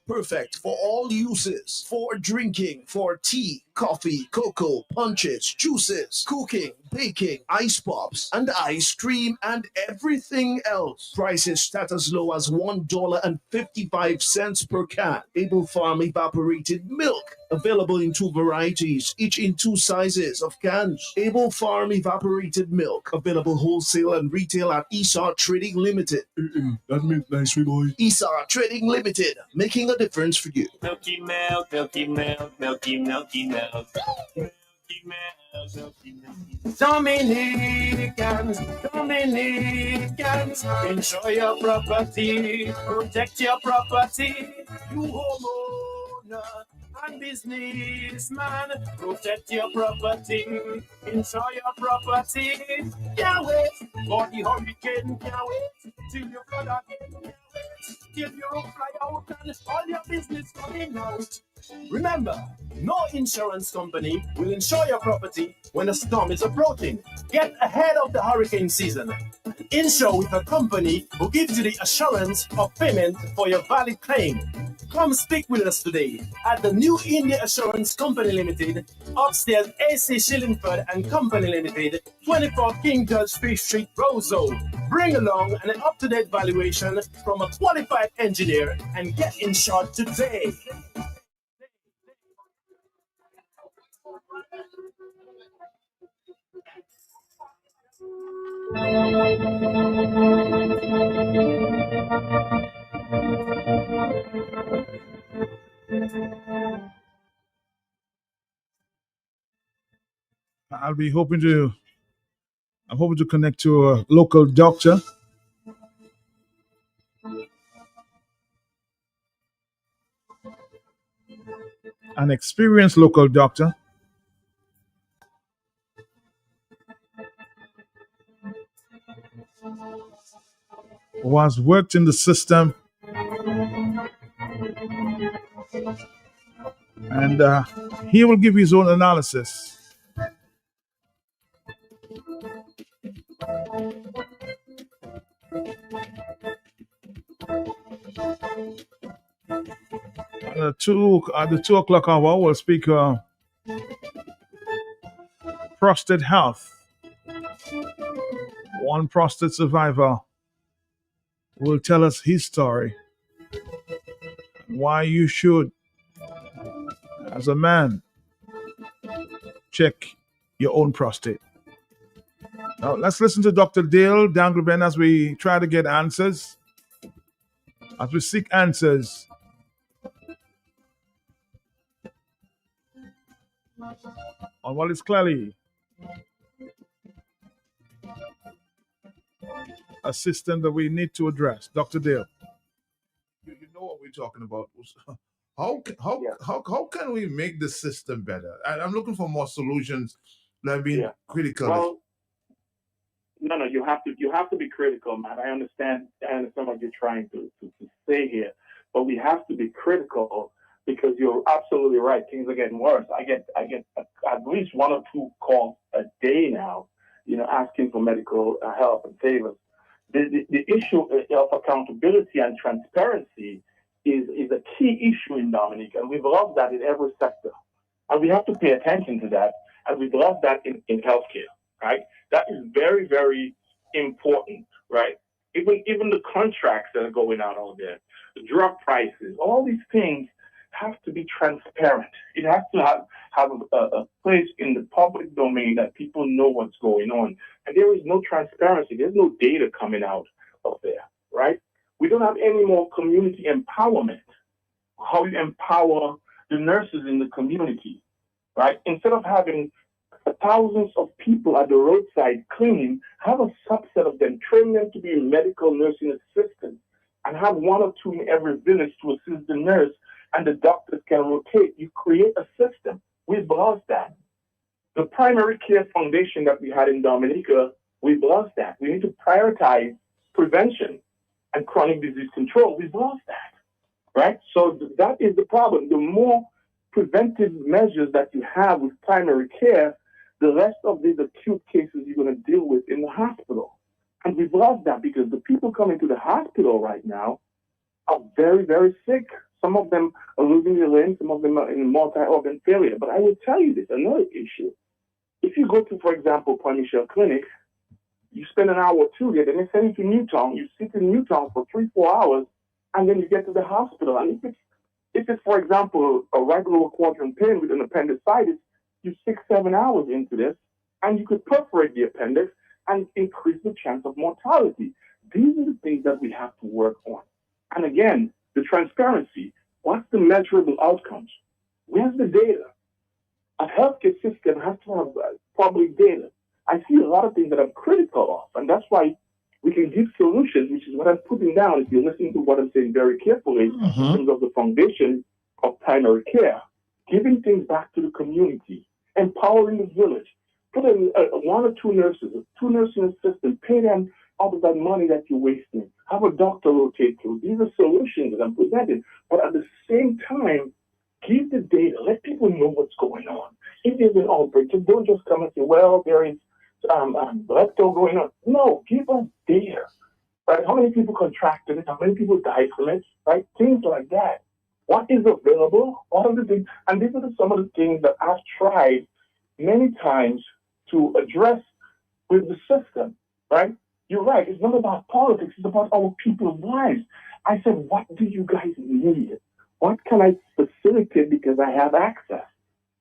perfect for all uses, for drinking, for tea, coffee, cocoa, punches, juices, cooking, baking, ice pops, and ice cream, and everything else. Prices start as low as $1.55 per can. Able Farm evaporated milk, available in two varieties, each in two sizes of cans. Able Farm evaporated milk, available wholesale and retail at Esau Trading Limited. That means nice, boy. Esau Trading Limited, making a difference for you. Milky milk, milky milk, milky, milky milk. Milky milk, milky milk. Dominicans, enjoy your property, protect your property. You homeowner and businessman, protect your property, enjoy your property. Can't wait for the hurricane, can't wait till you flood again, can't wait till you fly out and all your business coming out. Remember, no insurance company will insure your property when a storm is approaching. Get ahead of the hurricane season. Insure with a company who gives you the assurance of payment for your valid claim. Come speak with us today at the New India Assurance Company Limited, upstairs AC Shillingford and Company Limited, 24 King George Street, Roseau. Bring along an up-to-date valuation from a qualified engineer and get insured today. I'm hoping to connect to a local doctor. An experienced local doctor who has worked in the system and he will give his own analysis. At the 2 o'clock hour, we'll speak prostate health. One prostate survivor will tell us his story, why you should, as a man, check your own prostate. Now, let's listen to Dr. Dale Dangleben as we try to get answers, as we seek answers on what is clearly a system that we need to address. Dr. Dale. You know what we're talking about. How can we make the system better? I'm looking for more solutions than being critical. Well, no, you have to be critical, man. I understand what you're trying to say here, but we have to be critical because you're absolutely right. Things are getting worse. I get at least 1 or 2 calls a day now, asking for medical help and favors. The issue of accountability and transparency is a key issue in Dominique, and we've lost that in every sector. And we have to pay attention to that, and we've lost that in healthcare, right? That is very, very important, right? Even the contracts that are going out there, the drug prices, all these things have to be transparent. It has to have a place in the public domain that people know what's going on. And there is no transparency. There's no data coming out of there, right? We don't have any more community empowerment. How you empower the nurses in the community, right? Instead of having thousands of people at the roadside cleaning, have a subset of them, train them to be medical nursing assistants, and have 1 or 2 in every village to assist the nurse, and the doctors can rotate. You create a system. We've lost that. The primary care foundation that we had in Dominica, we've lost that. We need to prioritize prevention and chronic disease control. We've lost that, right? So that is the problem. The more preventive measures that you have with primary care, the rest of these acute cases you're going to deal with in the hospital. And we've lost that because the people coming to the hospital right now are very, very sick. Some of them are losing their limbs. Some of them are in multi-organ failure. But I will tell you this, another issue. If you go to, for example, Point Michelle Clinic, you spend an hour or two there, then they send you to Newtown. You sit in Newtown for 3-4 hours, and then you get to the hospital. And if it's, for example, a right lower quadrant pain with an appendicitis, you're 6-7 hours into this, and you could perforate the appendix and increase the chance of mortality. These are the things that we have to work on. And again, the transparency. What's the measurable outcomes? Where's the data? A healthcare system has to have public data. I see a lot of things that I'm critical of, and that's why we can give solutions, which is what I'm putting down. If you're listening to what I'm saying very carefully in terms of the foundation of primary care, giving things back to the community, empowering the village, put in 1 or 2 nurses, 2 nursing assistants, pay them out of that money that you're wasting. Have a doctor rotate through. These are solutions that I'm presenting. But at the same time, give the data. Let people know what's going on. If there's an outbreak, just don't just come and say, well, there is lepto going on. No, give us data. Right? How many people contracted it? How many people died from it? Right? Things like that. What is available? What are the things? And these are some of the things that I've tried many times to address with the system. Right? You're right. It's not about politics. It's about our people's lives. I said, what do you guys need? What can I facilitate because I have access?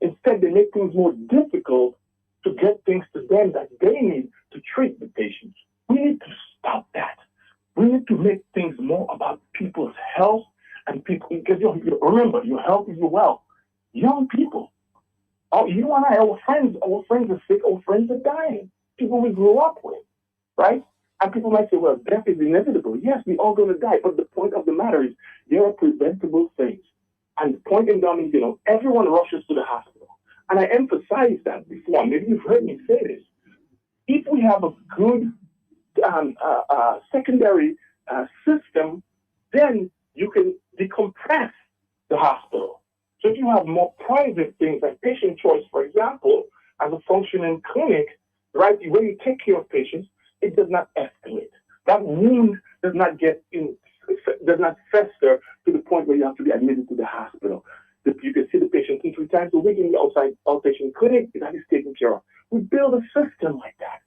Instead, they make things more difficult to get things to them that they need to treat the patients. We need to stop that. We need to make things more about people's health and people, because remember, your health is your wealth. Young people, you and I, our friends are sick, our friends are dying. People we grew up with, right? And people might say, well, death is inevitable. Yes, we're all going to die. But the point of the matter is there are preventable things. And the point in Dominica, everyone rushes to the hospital. And I emphasized that before. Maybe you've heard me say this. If we have a good secondary system, then you can decompress the hospital. So if you have more private things like patient choice, for example, as a functioning clinic, right, when you take care of patients, it does not escalate. That wound does not does not fester to the point where you have to be admitted to the hospital. You can see the patient 2-3 times a week in the outpatient clinic. That is taken care of. We build a system like that.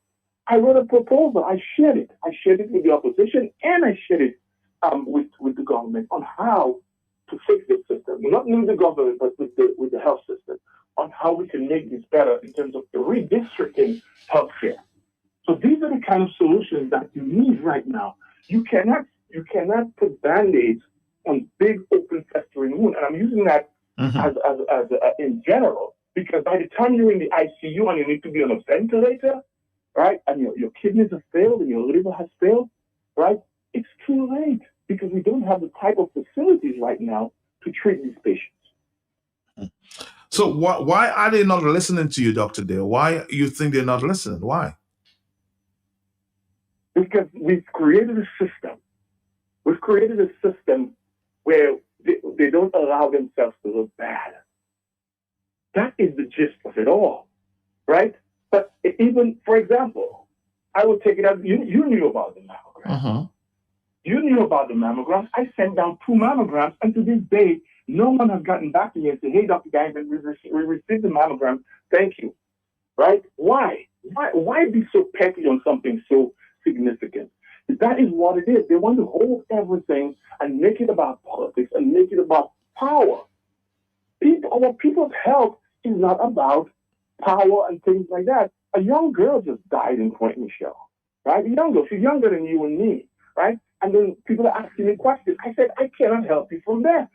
I wrote a proposal. I shared it. I shared it with the opposition, and I shared it with the government on how to fix this system. Not only the government, but with the health system, on how we can make this better in terms of the redistricting healthcare. So these are the kind of solutions that you need right now. You cannot put Band-Aids on big open festering wound. And I'm using that as in general, because by the time you're in the ICU and you need to be on a ventilator, right, and your kidneys have failed and your liver has failed, right, it's too late because we don't have the type of facilities right now to treat these patients. So why are they not listening to you, Dr. Dale? Why you think they're not listening? Why? Because we've created a system. We've created a system where they don't allow themselves to look bad. That is the gist of it all, right? But even, for example, I will take it out. You knew about the mammogram. You knew about the mammogram. I sent down 2 mammograms, and to this day, no one has gotten back to me and said, hey, Dr. Guyman, we received the mammogram. Thank you. Right? Why? Why be so petty on something so significant? That is what it is. They want to hold everything and make it about politics and make it about power. Our people's health is not about power and things like that. A young girl just died in Point Michelle, right? A young girl. She's younger than you and me, right? And then people are asking me questions. I said, I cannot help you from there.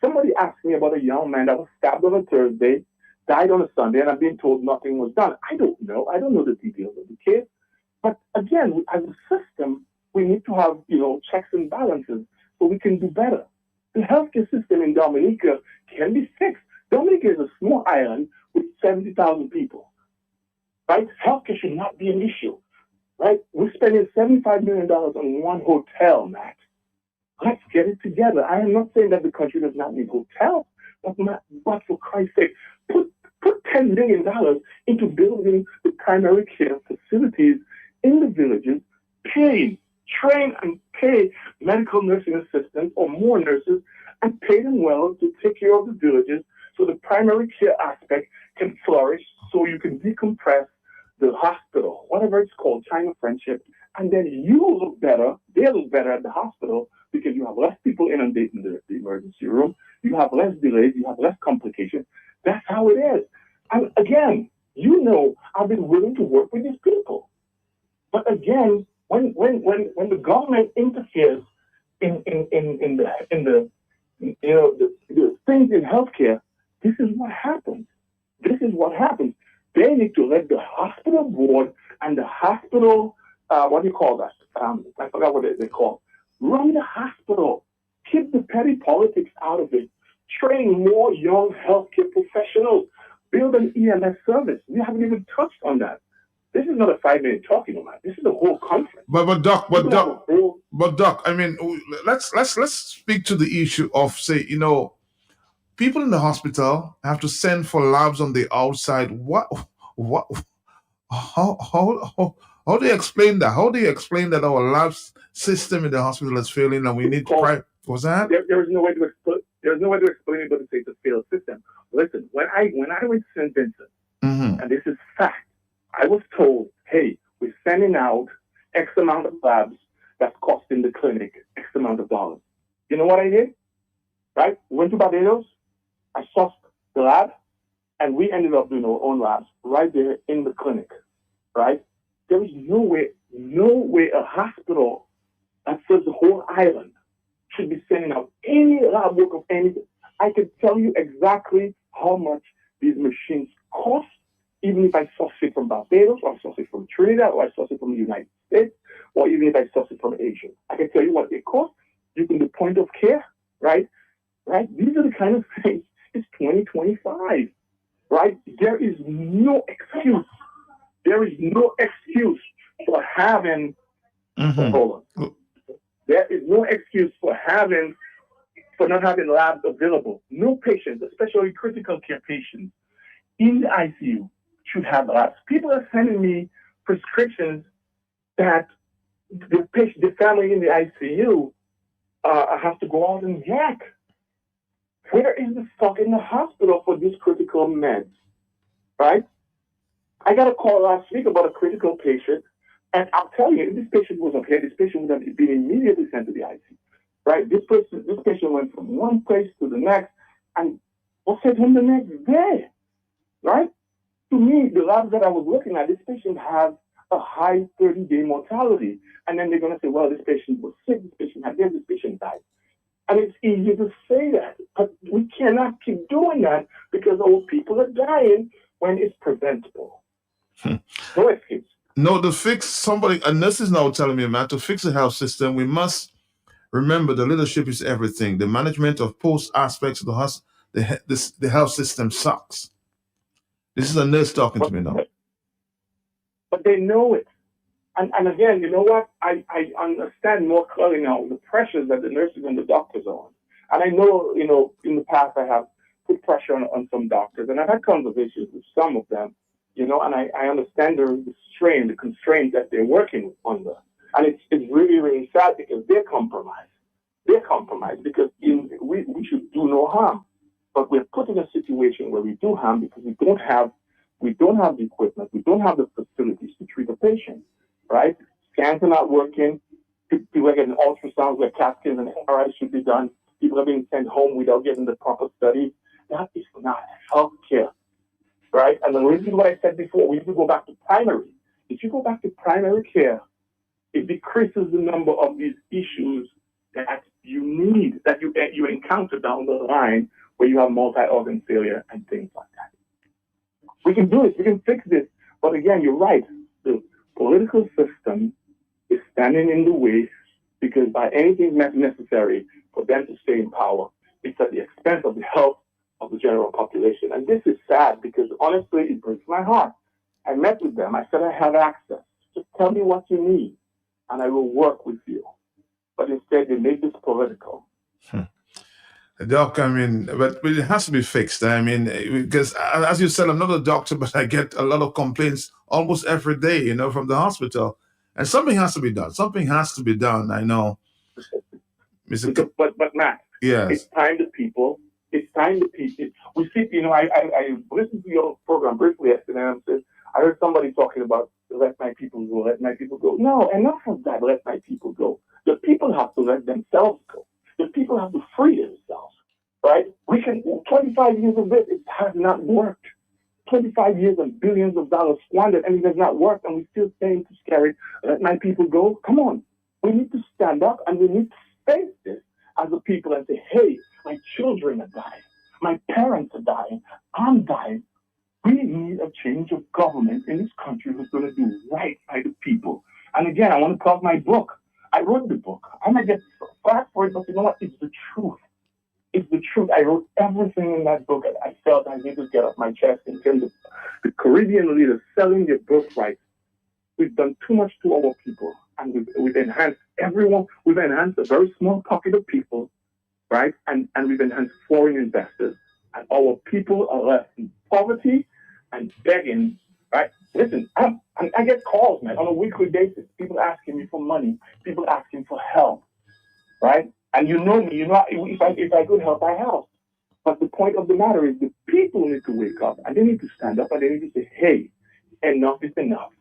Somebody asked me about a young man that was stabbed on a Thursday, died on a Sunday, and I've been told nothing was done. I don't know. I don't know the details of the case. But again, as a system, we need to have, checks and balances so we can do better. The healthcare system in Dominica can be fixed. Dominica is a small island with 70,000 people, right? Healthcare should not be an issue, right? We're spending $75 million on one hotel, Matt. Let's get it together. I am not saying that the country does not need hotels, but for Christ's sake, put $10 million into building the primary care facilities in the villages, train and pay medical nursing assistants or more nurses and pay them well to take care of the villages so the primary care aspect can flourish, so you can decompress the hospital, whatever it's called, China friendship, and then you look better, they look better at the hospital because you have less people inundating the emergency room, you have less delays, you have less complications. That's how it is. And again, I've been willing to work with these people. But again, when the government interferes in the things in healthcare, this is what happens. This is what happens. They need to let the hospital board and the hospital, what do you call that? I forgot what they call. Run the hospital. Keep the petty politics out of it. Train more young healthcare professionals. Build an EMS service. We haven't even touched on that. This is not a 5-minute talking about. This is a whole conference. But Doc, I mean, let's speak to the issue of, say, people in the hospital have to send for labs on the outside. How do you explain that? How do you explain that our labs system in the hospital is failing and we need to what's that? There is no way to explain. There's no way to explain it, but to say it's a failed system. Listen, when I went to St. Vincent, and this is fact, I was told, hey, we're sending out X amount of labs that's costing the clinic X amount of dollars. You know what I did? Right? Went to Barbados, I sourced the lab, and we ended up doing our own labs right there in the clinic. Right? There is no way a hospital that serves the whole island should be sending out any lab work of anything. I can tell you exactly how much these machines cost, even if I source it from Barbados, or I source it from Trinidad, or I source it from the United States, or even if I source it from Asia. I can tell you what they cost. You can do point of care, right? Right? These are the kind of things. It's 2025, right? There is no excuse. There is no excuse for having. Hold on. There is no excuse for not having labs available. No patients, especially critical care patients, in the ICU should have labs. People are sending me prescriptions that the family in the ICU has to go out and get. Where is the stock in the hospital for these critical meds? Right? I got a call last week about a critical patient, and I'll tell you, if this patient was okay, this patient would have been immediately sent to the ICU. Right? This patient went from one place to the next and was sent home the next day. Right? To me, the labs that I was looking at, this patient has a high 30-day mortality. And then they're going to say, well, this patient was sick, this patient had this patient died. And it's easy to say that, but we cannot keep doing that because our people are dying when it's preventable. No excuse. No, to fix somebody, a nurse is now telling me, man, to fix the health system, we must remember the leadership is everything. The management of post aspects of the health system sucks. This is a nurse talking to me now. But they know it. And again, you know what? I understand more clearly now the pressures that the nurses and the doctors are on. And I know, in the past I have put pressure on some doctors, and I've had conversations with some of them, and I understand the strain, the constraints that they're working under. And it's really, really sad because they're compromised. They're compromised because we should do no harm. But we're put in a situation where we do harm because we don't have the equipment, we don't have the facilities to treat a patient, right? Scans are not working. People are getting ultrasounds where CAT scans and MRIs should be done. People are being sent home without getting the proper study. That is not healthcare, right? And the reason what I said before, we need to go back to primary. If you go back to primary care, it decreases the number of these issues that you encounter down the line where you have multi-organ failure and things like that. We can do it. We can fix this. But again, you're right. The political system is standing in the way because by anything necessary for them to stay in power, it's at the expense of the health of the general population. And this is sad because honestly, it breaks my heart. I met with them. I said, I have access. Just tell me what you need and I will work with you. But instead, they make this political. Doc, I mean, but it has to be fixed. I mean, because as you said, I'm not a doctor, but I get a lot of complaints almost every day, from the hospital. And something has to be done. Something has to be done. I know. But Matt, Yes. It's time the people. It's time the people. We see, I listened to your program briefly yesterday, and I heard somebody talking about let my people go, let my people go. No, enough of that. Let my people go. The people have to let themselves go. The people have to free themselves. Right? We can 25 years of this. It has not worked. 25 years and billions of dollars squandered, and it has not worked, and we're still saying to scary, let my people go. Come on. We need to stand up and we need to face this as a people and say, hey, my children are dying. My parents are dying. I'm dying. We need a change of government in this country who's going to do right by the people. And again, I want to plug my book. I wrote the book. I might get flack for it, but you know what? It's the truth. It's the truth. I wrote everything in that book. I felt I needed to get off my chest in terms of the Caribbean leaders selling their birthrights. We've done too much to our people, and we've enhanced everyone. We've enhanced a very small pocket of people, right? And we've enhanced foreign investors, and our people are left in poverty and begging, right? Listen, I get calls, man, on a weekly basis. People asking me for money. People asking for help, right? And you know me, if I could help, I help. But the point of the matter is the people need to wake up and they need to stand up and they need to say, hey, enough is enough.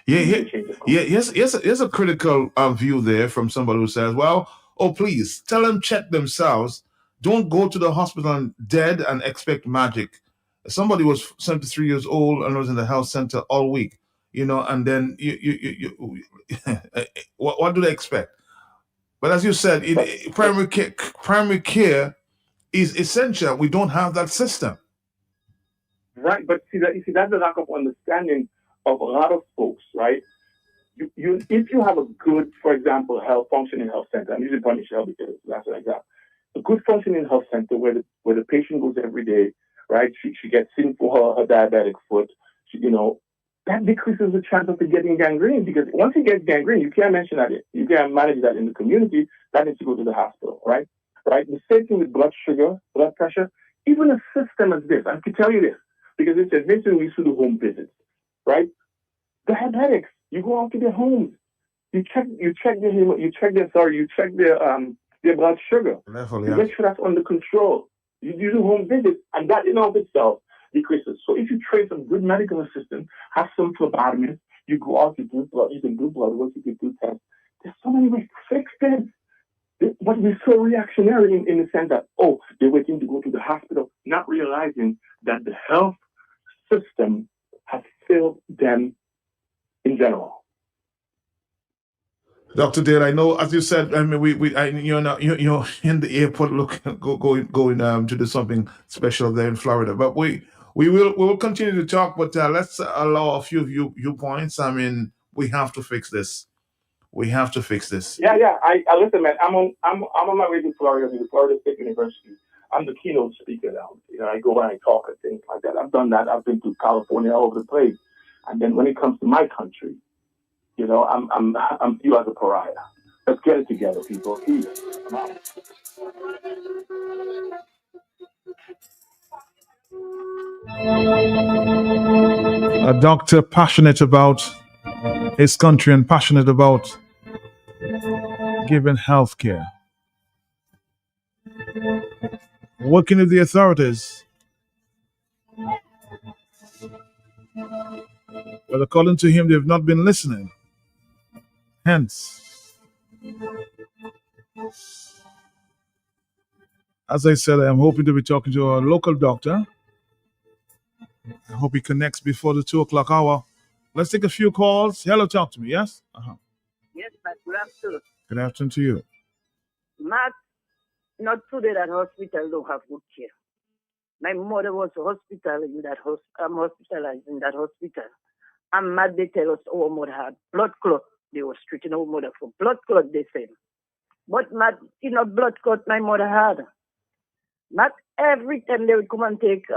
Yeah, here's a critical view there from somebody who says, well, oh, please, tell them check themselves. Don't go to the hospital and dead and expect magic. Somebody was 73 years old and was in the health center all week, and then what do they expect? But as you said, primary care is essential. We don't have that system. Right, but that's the lack of understanding of a lot of folks, right? If you have a good, for example, functioning health center, I'm using Punish Health because that's an example. A good functioning health center where the patient goes every day, right? She gets seen for her diabetic foot, that decreases the chance of it getting gangrene, because once it gets gangrene, you can't manage that in the community. That needs to go to the hospital, right? Right. The same thing with blood sugar, blood pressure. Even a system as this, I can tell you this because it's eventually we used to do home visits, right? Diabetics, you go out to their homes, you check their blood sugar. Level, you make sure that's under control. You do home visits, and that in of itself decreases. So if you train some good medical assistant, have some phlebotomists, you go out, you can do blood work, you can do tests. There's so many ways to fix this. But we're so reactionary in the sense that, they're waiting to go to the hospital, not realizing that the health system has failed them in general. Dr. Dale, I know, as you said, I mean, you're in the airport, going to do something special there in Florida. But we will continue to talk. But let's allow a few viewpoints. I mean, we have to fix this. We have to fix this. Yeah. I listen, man. I'm on my way to Florida, to the Florida State University. I'm the keynote speaker now. I go and I talk and things like that. I've done that. I've been to California, all over the place. And then when it comes to my country, I'm viewed as a pariah. Let's get it together, people. Please. Come on. A doctor passionate about his country and passionate about giving health care. Working with the authorities. But according to him, they've not been listening. Hence, as I said, I am hoping to be talking to a local doctor. I hope he connects before the 2:00 hour. Let's take a few calls. Hello, talk to me, yes? Yes, Matt, good afternoon. Good afternoon to you. Matt, not today that hospital don't have good care. My mother was hospitalized in that hospital. And Matt, they tell us our mother had blood clot. They were treating our mother for blood clot, they said. But Matt, blood clot my mother had. Matt, every time they would come and take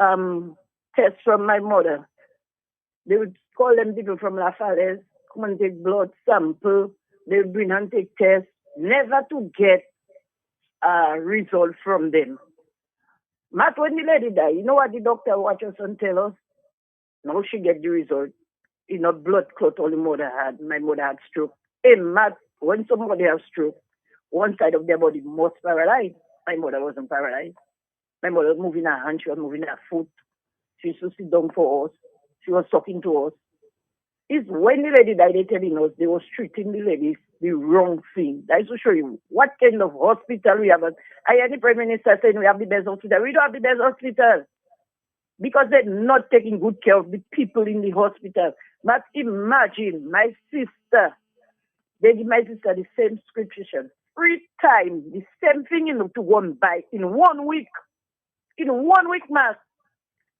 tests from my mother, they would call them people from La Falaise, come and take blood sample. They would bring and take tests, never to get a result from them. Matt, when the lady died, you know what the doctor watch us and tell us? Now she get the result. Blood clot all the mother had. My mother had stroke. Hey, Matt, when somebody has stroke, one side of their body must paralyze. My mother wasn't paralyzed. My mother was moving her hand, she was moving her foot. She used to sit down for us. She was talking to us. It's when the lady died, they telling us they was treating the ladies the wrong thing. That is to show you what kind of hospital we have. I heard the Prime Minister saying we have the best hospital. We don't have the best hospital because they're not taking good care of the people in the hospital. But imagine my sister, they give my sister the same prescription 3 times, the same thing to go and buy in 1 week. In 1 week, mass.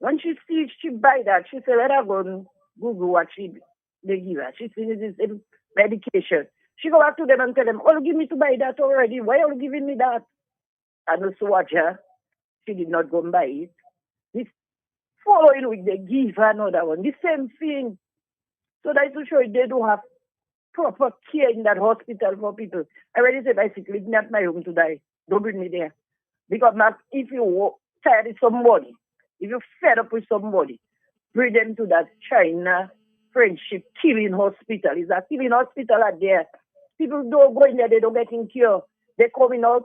When she sees she buy that, she said, let her go and Google what they give her. She sees this medication. She go back to them and tell them, oh, give me to buy that already. Why are you giving me that? And also watch her. She did not go and buy it. This following week, they give her another one. The same thing. So that's to show you they don't have proper care in that hospital for people. I already said, basically, leave me at my home to die. Don't bring me there. Because now, if you tired of somebody, if you're fed up with somebody, bring them to that China friendship killing hospital. It's a killing hospital out there. People don't go in there, they don't get in cure. They're coming out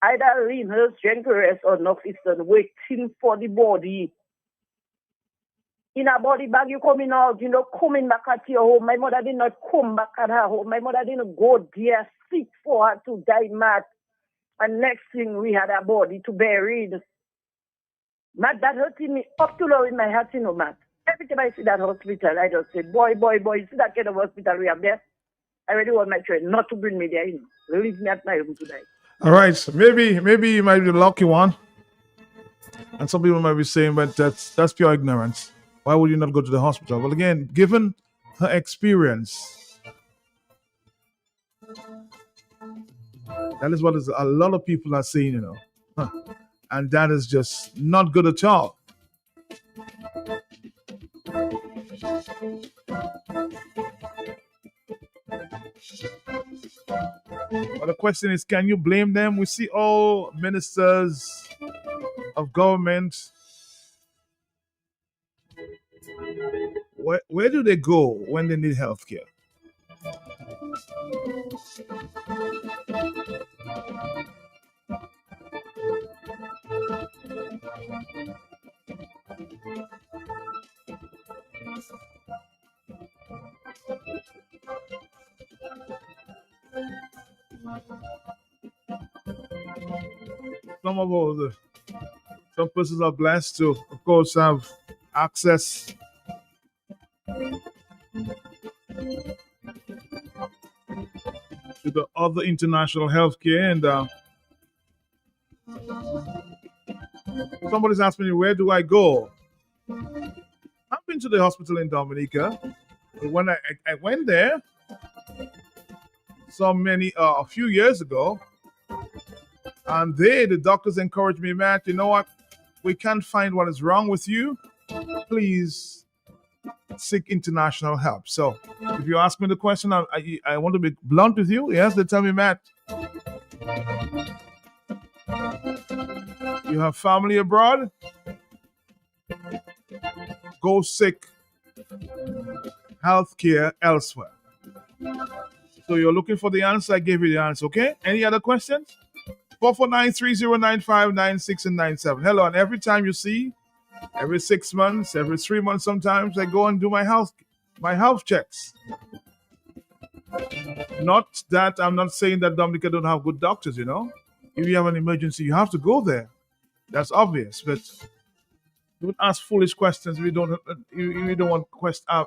either renal, strength or Northeastern, waiting for the body. In a body bag, you coming out, coming back at your home. My mother did not come back at her home. My mother didn't go there, sick for her to die mad. And next thing, we had a body to bury. Matt, that hurting me up to low in my heart, Matt. Every time I see that hospital, I just say, boy, you see that kind of hospital we have there? I really want my friend not to bring me there, Leave me at my home tonight. All right, so maybe you might be the lucky one. And some people might be saying, but that's pure ignorance. Why would you not go to the hospital? Well, again, given her experience, that is what a lot of people are saying, And that is just not good at all. But the question is, can you blame them? We see all ministers of government. Where do they go when they need health care? Some persons are blessed to, of course, have access to the other international healthcare, and somebody's asking me, where do I go? I've been to the hospital in Dominica. When I went there a few years ago, and the doctors encouraged me, Matt, you know what? We can't find what is wrong with you. Please seek international help. So if you ask me the question, I want to be blunt with you. Yes, they tell me, Matt, you have family abroad, go seek health care elsewhere. So you're looking for the answer, I gave you the answer, okay? Any other questions? 449-3095-96 and 97. Hello, and every time you see, every 6 months, every 3 months sometimes, I go and do my health checks. Not that I'm not saying that Dominica don't have good doctors, If you have an emergency, you have to go there. That's obvious, but don't ask foolish questions if you don't want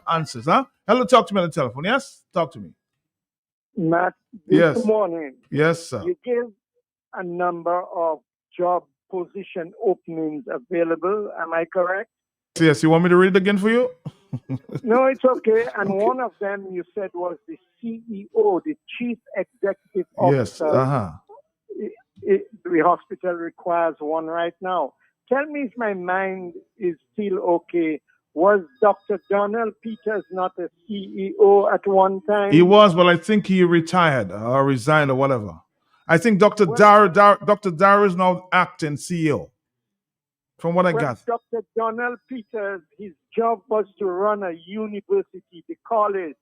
answers, huh? Hello, talk to me on the telephone. Yes? Talk to me. Matt, Yes. morning. Yes, sir. You gave a number of job position openings available. Am I correct? Yes. You want me to read it again for you? No, it's okay. And one of them you said was the CEO, the Chief Executive Officer. Yes. The hospital requires one right now. Tell me if my mind is still okay. Was Dr. Donald Peters not a CEO at one time? He was, but I think he retired or resigned or whatever. I think Dr. Dar is now acting CEO. From what I got. Dr. Donald Peters, his job was to run a university, the college.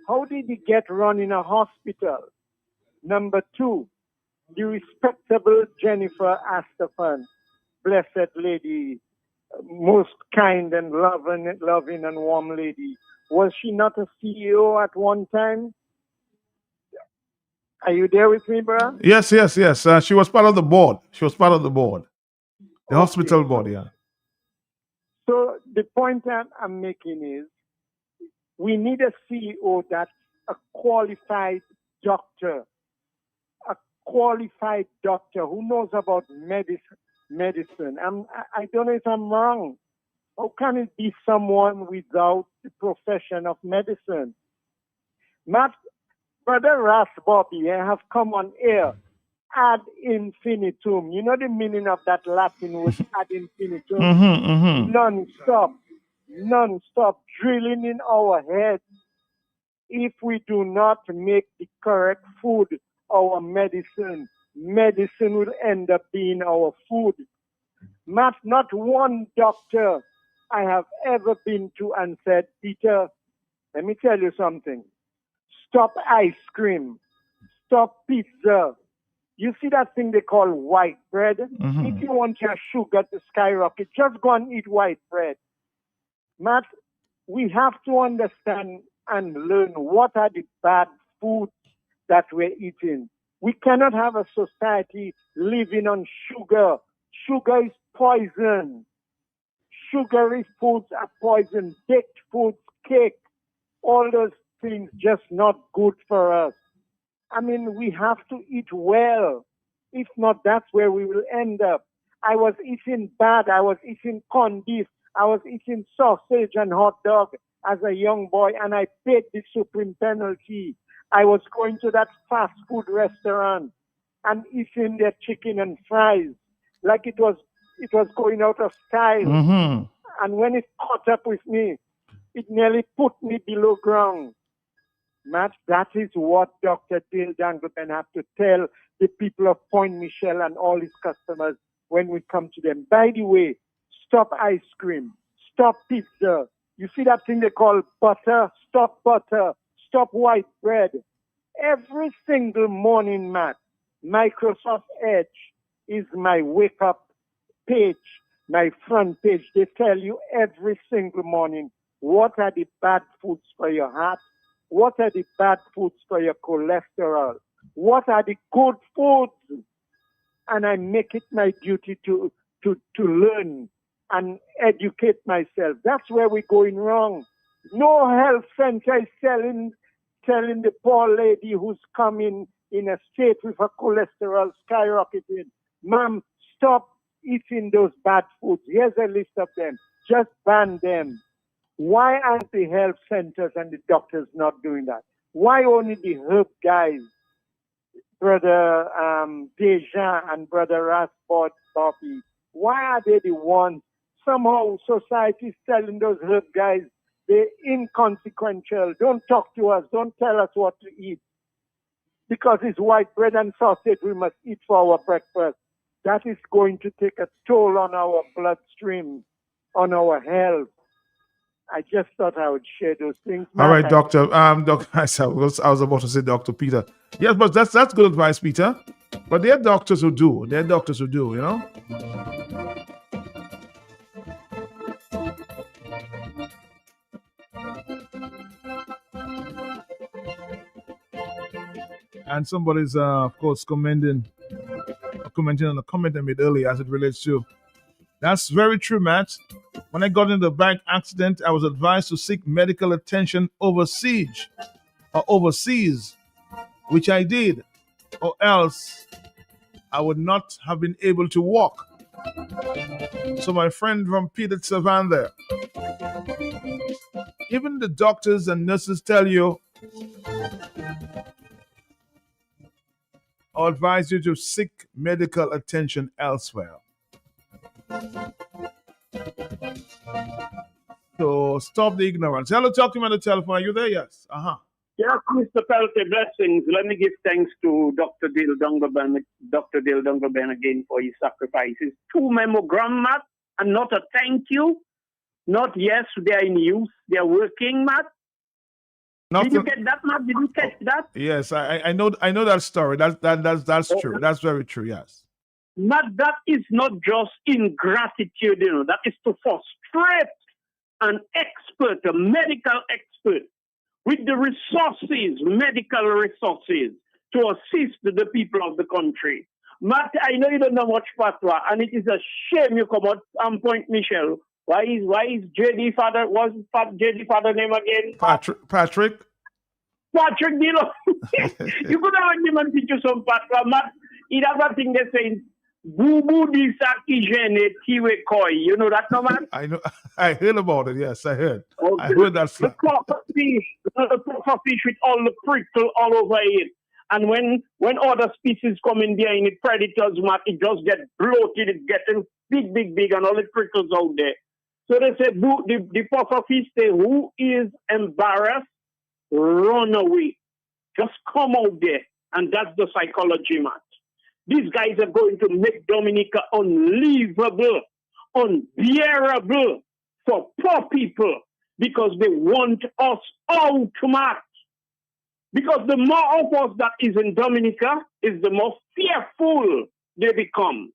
How did he get run in a hospital? Number two, the respectable Jennifer Astafan, blessed lady, most kind and loving and warm lady, was she not a CEO at one time? Are you there with me, bro? Yes. She was part of the board. The hospital board, yeah. So the point that I'm making is we need a CEO that's a qualified doctor who knows about medicine. I don't know if I'm wrong. How can it be someone without the profession of medicine? Matt, Brother Ras Bobby, I have come on air ad infinitum. You know the meaning of that Latin word, ad infinitum? Non-stop drilling in our heads. If we do not make the correct food our medicine will end up being our food. Not one doctor I have ever been to and said, Peter, let me tell you something. Stop ice cream. Stop pizza. You see that thing they call white bread? If you want your sugar to skyrocket, just go and eat white bread. Matt, we have to understand and learn what are the bad foods that we're eating. We cannot have a society living on sugar. Sugar is poison. Sugary foods are poison. Baked foods, cake, all those things just not good for us. I mean, we have to eat well. If not, that's where we will end up. I was eating bad. I was eating corned beef. I was eating sausage and hot dog as a young boy, and I paid the supreme penalty. I was going to that fast food restaurant and eating their chicken and fries like it was going out of style. And when it caught up with me, it nearly put me below ground. Matt, that is what Dr. Dale Danglepen have to tell the people of Point Michel and all his customers when we come to them. By the way, stop ice cream. Stop pizza. You see that thing they call butter? Stop butter. Stop white bread. Every single morning, Matt, Microsoft Edge is my wake-up page, my front page. They tell you every single morning what are the bad foods for your heart, what are the bad foods for your cholesterol, what are the good foods. And I make it my duty to learn and educate myself. That's where we're going wrong. No health center is telling the poor lady who's coming in a state with her cholesterol skyrocketing, ma'am, stop eating those bad foods. Here's a list of them. Just ban them. Why aren't the health centers and the doctors not doing that? Why only the herb guys, Brother Dejan and Brother Rasport Bobby? Why are they the ones? Somehow society is telling those herb guys they're inconsequential. Don't talk to us. Don't tell us what to eat. Because it's white bread and sausage we must eat for our breakfast. That is going to take a toll on our bloodstream, on our health. I just thought I would share those things. All right, Doctor. Doctor, I was about to say Dr. Peter. Yes, but that's good advice, Peter. But there are doctors who do. You know. And somebody's, of course, commenting on the comment I made earlier as it relates to. That's very true, Matt. When I got into the bike accident, I was advised to seek medical attention overseas, which I did, or else I would not have been able to walk. So my friend from Peter Savan there, even the doctors and nurses tell you, or advise you to seek medical attention elsewhere. So stop the ignorance. Hello, talk to me on the telephone. Are you there? Yes. Yes, Mr. Pelte, blessings. Let me give thanks to Dr. Dale Dungleban again for his sacrifices. 2 mammogram, Matt, and not a thank you. Not yes, they are in use. They are working, Matt. Did you Nothing. get that, Matt? Did you catch that? Yes, I know that story. That's true. That's very true. Yes. Matt, that is not just ingratitude, that is to frustrate an expert, a medical expert, with the resources, medical resources, to assist the people of the country. Matt, I know you don't know much fatwa, and it is a shame you come out and point Michelle. Why is JD father, what's JD father name again? Patrick. Patrick, you could have him and teach you some fatwa, Matt. It has a thing they say, boo disaki jene tiwe koi. You know that, no, man? I know. I heard about it. Yes, I heard. Okay. I heard that. The proper fish with all the prickle all over it. And when other species come in there in the predators, Matt, it just get bloated, it's getting big, and all the prickles out there. So they say, the puffer fish say, who is embarrassed, run away. Just come out there. And that's the psychology, Matt. These guys are going to make Dominica unlivable, unbearable for poor people because they want us out, Matt. Because the more of us that is in Dominica is the more fearful they become.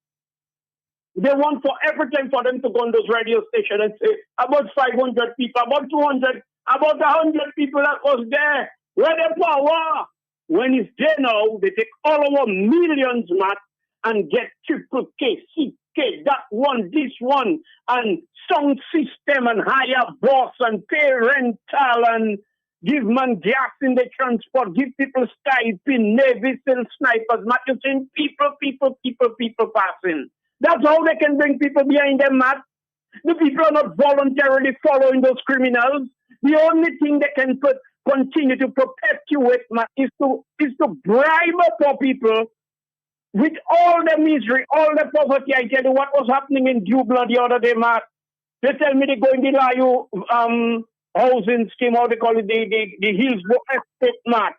They want for everything for them to go on those radio stations and say about 500 people, about 200, about 100 people that was there. Where the power? When it's there now, they take all our millions, Matt, and get triple K, CK, that one, this one, and sound system and hire boss and pay rental and give man gas in the transport, give people stipend, Navy SEAL snipers, Matt. You're saying people passing. That's how they can bring people behind them, Matt. The people are not voluntarily following those criminals. The only thing they can continue to perpetuate, Matt, is to bribe poor people with all the misery, all the poverty. I tell you what was happening in Dublin the other day, Matt. They tell me they go in the Layu housing scheme, how they call it, the Hillsborough Estate, Matt,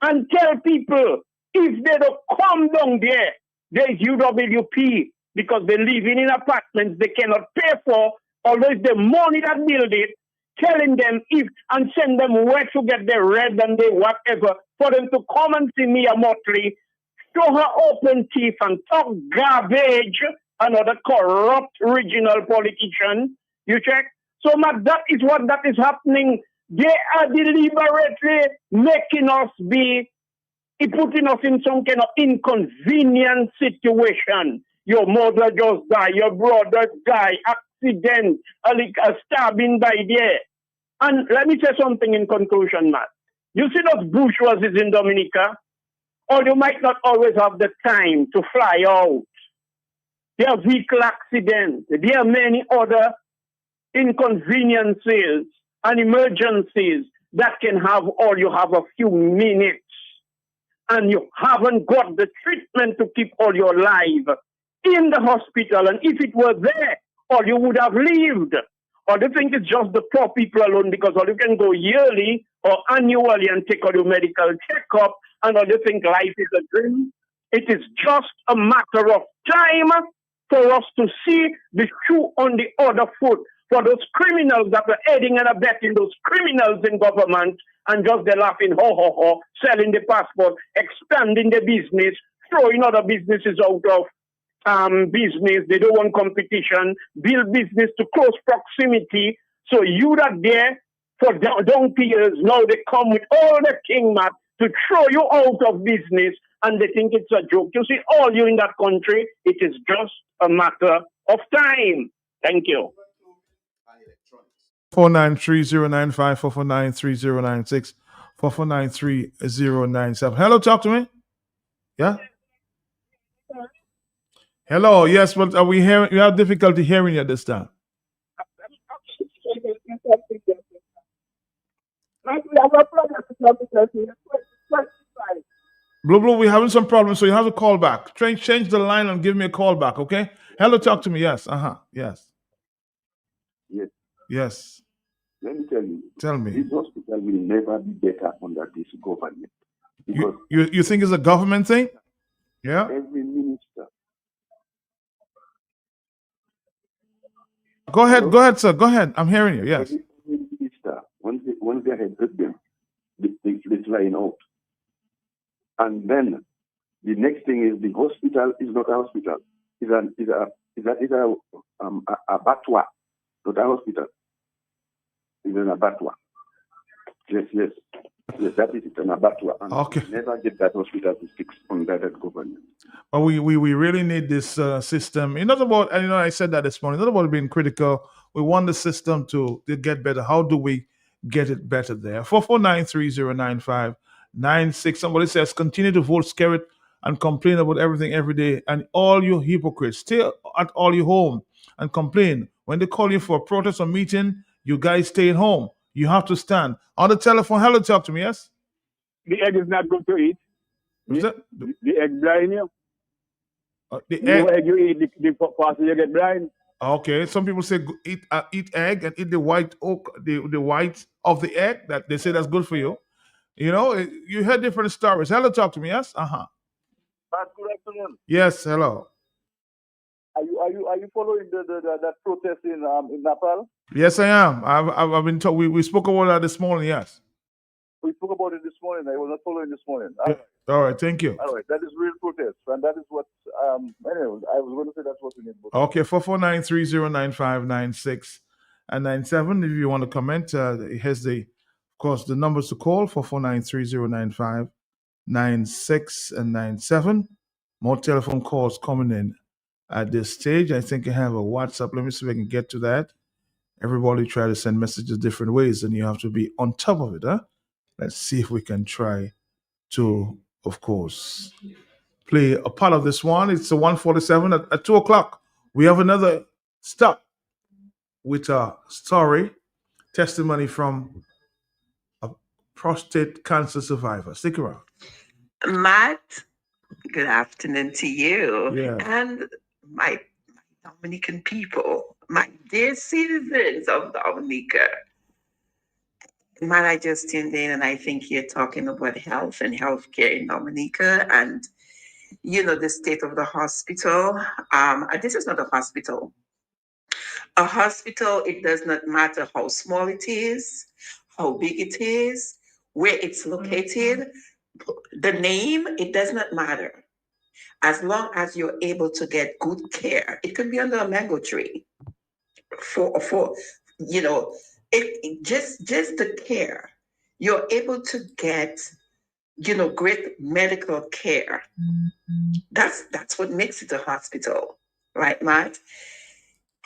and tell people if they don't come down there, there's UWP, because they live in apartments they cannot pay for, although it's the money that build it, telling them if and send them where to get their rent and their whatever, for them to come and see Mia Motley, show her open teeth and talk garbage, another corrupt regional politician. You check? So, Matt, that is what that is happening. They are deliberately making us putting us in some kind of inconvenient situation. Your mother just died, your brother died, accident, a stabbing by there. And let me say something in conclusion, Matt. You see those bourgeoisies in Dominica? Or you might not always have the time to fly out. There are vehicle accidents. There are many other inconveniences and emergencies that can have all you have a few minutes and you haven't got the treatment to keep all your life in the hospital. And if it were there, all you would have lived. Or do you think it's just the poor people alone, because all you can go yearly or annually and take all your medical checkup, and all you think life is a dream? It is just a matter of time for us to see the shoe on the other foot. For those criminals that were aiding and abetting those criminals in government, and just they're laughing, selling the passport, expanding the business, throwing other businesses out of business. They don't want competition, build business to close proximity. So you that there for donkey years, now they come with all the king map to throw you out of business, and they think it's a joke. You see, all you in that country, it is just a matter of time. Thank you. 493-095, 449-3096, 449-3097. Hello, talk to me. Yeah? Hello, yes, but are we hearing? You have difficulty hearing you this time. Blue, we're having some problems, so you have to call back. Change the line and give me a call back, okay? Hello, talk to me. Yes, yes. Yes. Yes. Let me tell you. Tell me. This hospital will never be better under this government. Because you think it's a government thing? Yeah. Every minister. Go ahead, sir. Go ahead. I'm hearing you. Yes. Every minister, once they have got them, the flying out. And then the next thing is the hospital is not a hospital. It's a abattoir, not a hospital. It's an abattoir. Yes, that is an abattoir. And Okay. we never get that hospital to fix under that government. But we really need this system. It's not about, and I said that this morning, it's not about being critical. We want the system to get better. How do we get it better there? 449309596. Somebody says, continue to vote scared and complain about everything every day. And all you hypocrites, stay at all your home and complain. When they call you for a protest or meeting, you guys stay at home. You have to stand. On the telephone, hello, talk to me, yes? The egg is not good to eat. The egg blind you. The egg you eat, the faster you get blind. Okay, some people say eat egg and eat the white the white of the egg. That they say that's good for you. You heard different stories. Hello, talk to me. Yes. Good afternoon. Yes. Hello. Are you following that protest in Nepal? Yes, I am. I've been told. We spoke about that this morning. Yes. We spoke about it this morning. I was not following this morning. All right. Thank you. All right. That is real protest, and that is what. Anyway, I was going to say that's what we need. Okay. 449309596 and 97. If you want to comment, here's of course, the numbers to call: 449309596 and 97. More telephone calls coming in at this stage. I think I have a WhatsApp. Let me see if I can get to that. Everybody try to send messages different ways, and you have to be on top of it, huh? Let's see if we can try to, of course, play a part of this one. It's a 147 at 2 o'clock. We have another stop with a story, testimony from a prostate cancer survivor. Stick around. Matt, good afternoon to you. Yeah. And my Dominican people, my dear citizens of Dominica. Man, I just tuned in and I think you're talking about health and healthcare in Dominica and, the state of the hospital. This is not a hospital. A hospital, it does not matter how small it is, how big it is, where it's located, the name, it does not matter. As long as you're able to get good care, it could be under a mango tree just the care. You're able to get, great medical care. That's what makes it a hospital, right, Matt?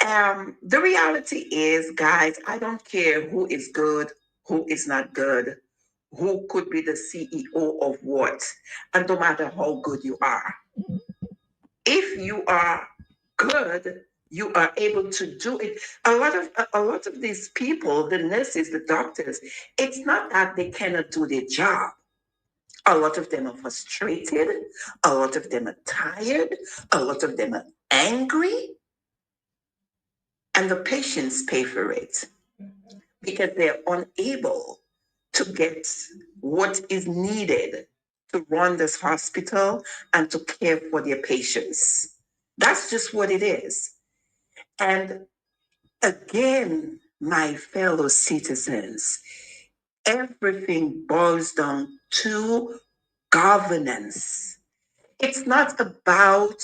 The reality is, guys, I don't care who is good, who is not good, who could be the CEO of what, and no matter how good you are. If you are good, you are able to do it. A lot of these people, the nurses, the doctors, it's not that they cannot do their job. A lot of them are frustrated. A lot of them are tired. A lot of them are angry. And the patients pay for it because they're unable to get what is needed to run this hospital and to care for their patients. That's just what it is. And again, my fellow citizens, everything boils down to governance. It's not about,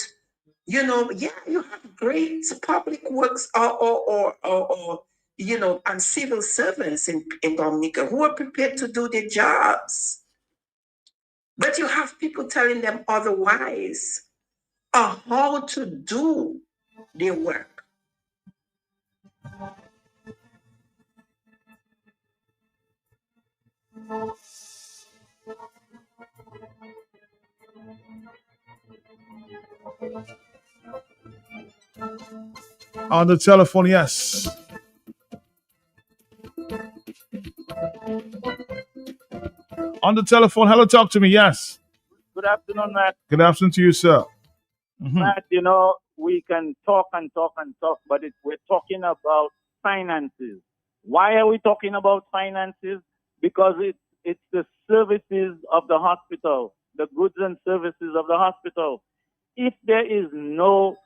you have great public works or and civil servants in Dominica who are prepared to do their jobs. But you have people telling them otherwise on how to do their work. On the telephone, yes. On the telephone, hello, talk to me, yes. Good afternoon, Matt. Good afternoon to you, sir. Matt, we can talk and talk and talk, but we're talking about finances. Why are we talking about finances? Because it's the services of the hospital, the goods and services of the hospital. If there is no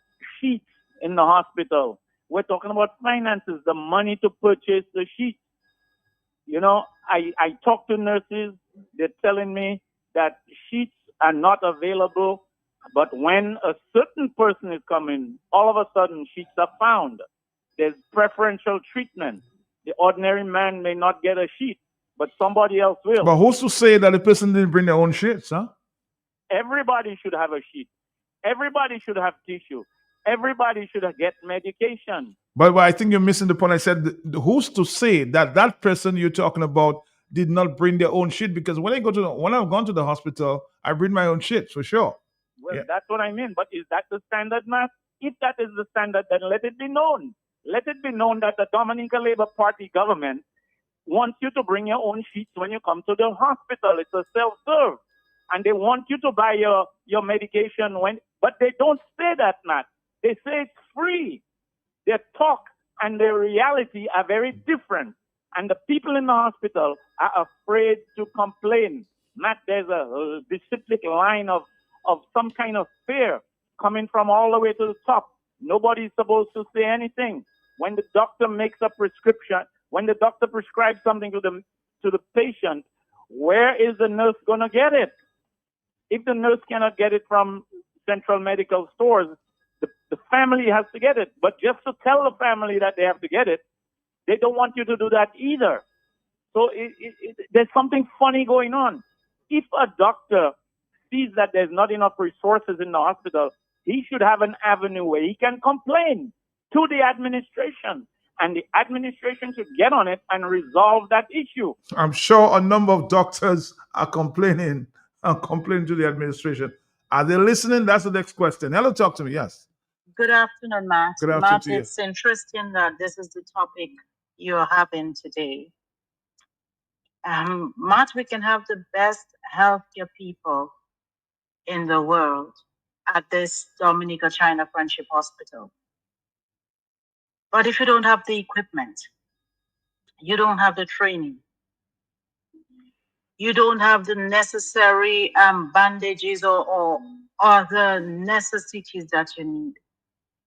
sheets in the hospital, we're talking about finances, the money to purchase the sheets. You know, I talk to nurses, they're telling me that sheets are not available, but when a certain person is coming, all of a sudden sheets are found. There's preferential treatment. The ordinary man may not get a sheet, but somebody else will. But who's to say that the person didn't bring their own shits, huh? Everybody should have a sheet. Everybody should have tissue. Everybody should get medication. But I think you're missing the point. I said, who's to say that that person you're talking about did not bring their own shit? Because when I've gone to the hospital, I bring my own shit for sure. Well, Yeah. that's what I mean. But is that the standard, Matt? If that is the standard, then let it be known. Let it be known that the Dominica Labour Party government wants you to bring your own sheets when you come to the hospital. It's a self-serve. And they want you to buy your medication but they don't say that, Matt. They say it's free. Their talk and their reality are very different. And the people in the hospital are afraid to complain. Matt, there's a disciplic line of some kind of fear coming from all the way to the top. Nobody's supposed to say anything. When the doctor makes a prescription, when the doctor prescribes something to the patient, where is the nurse going to get it? If the nurse cannot get it from central medical stores, the family has to get it. But just to tell the family that they have to get it, they don't want you to do that either. So there's something funny going on. If a doctor sees that there's not enough resources in the hospital, he should have an avenue where he can complain to the administration. And the administration should get on it and resolve that issue. I'm sure a number of doctors are complaining to the administration. Are they listening? That's the next question. Hello, talk to me. Yes. Good afternoon, Matt. Good afternoon Matt, to you. it's interesting that this is the topic you're having today. Matt, we can have the best healthcare people in the world at this Dominica China Friendship Hospital. But if you don't have the equipment, you don't have the training, you don't have the necessary bandages or other necessities that you need,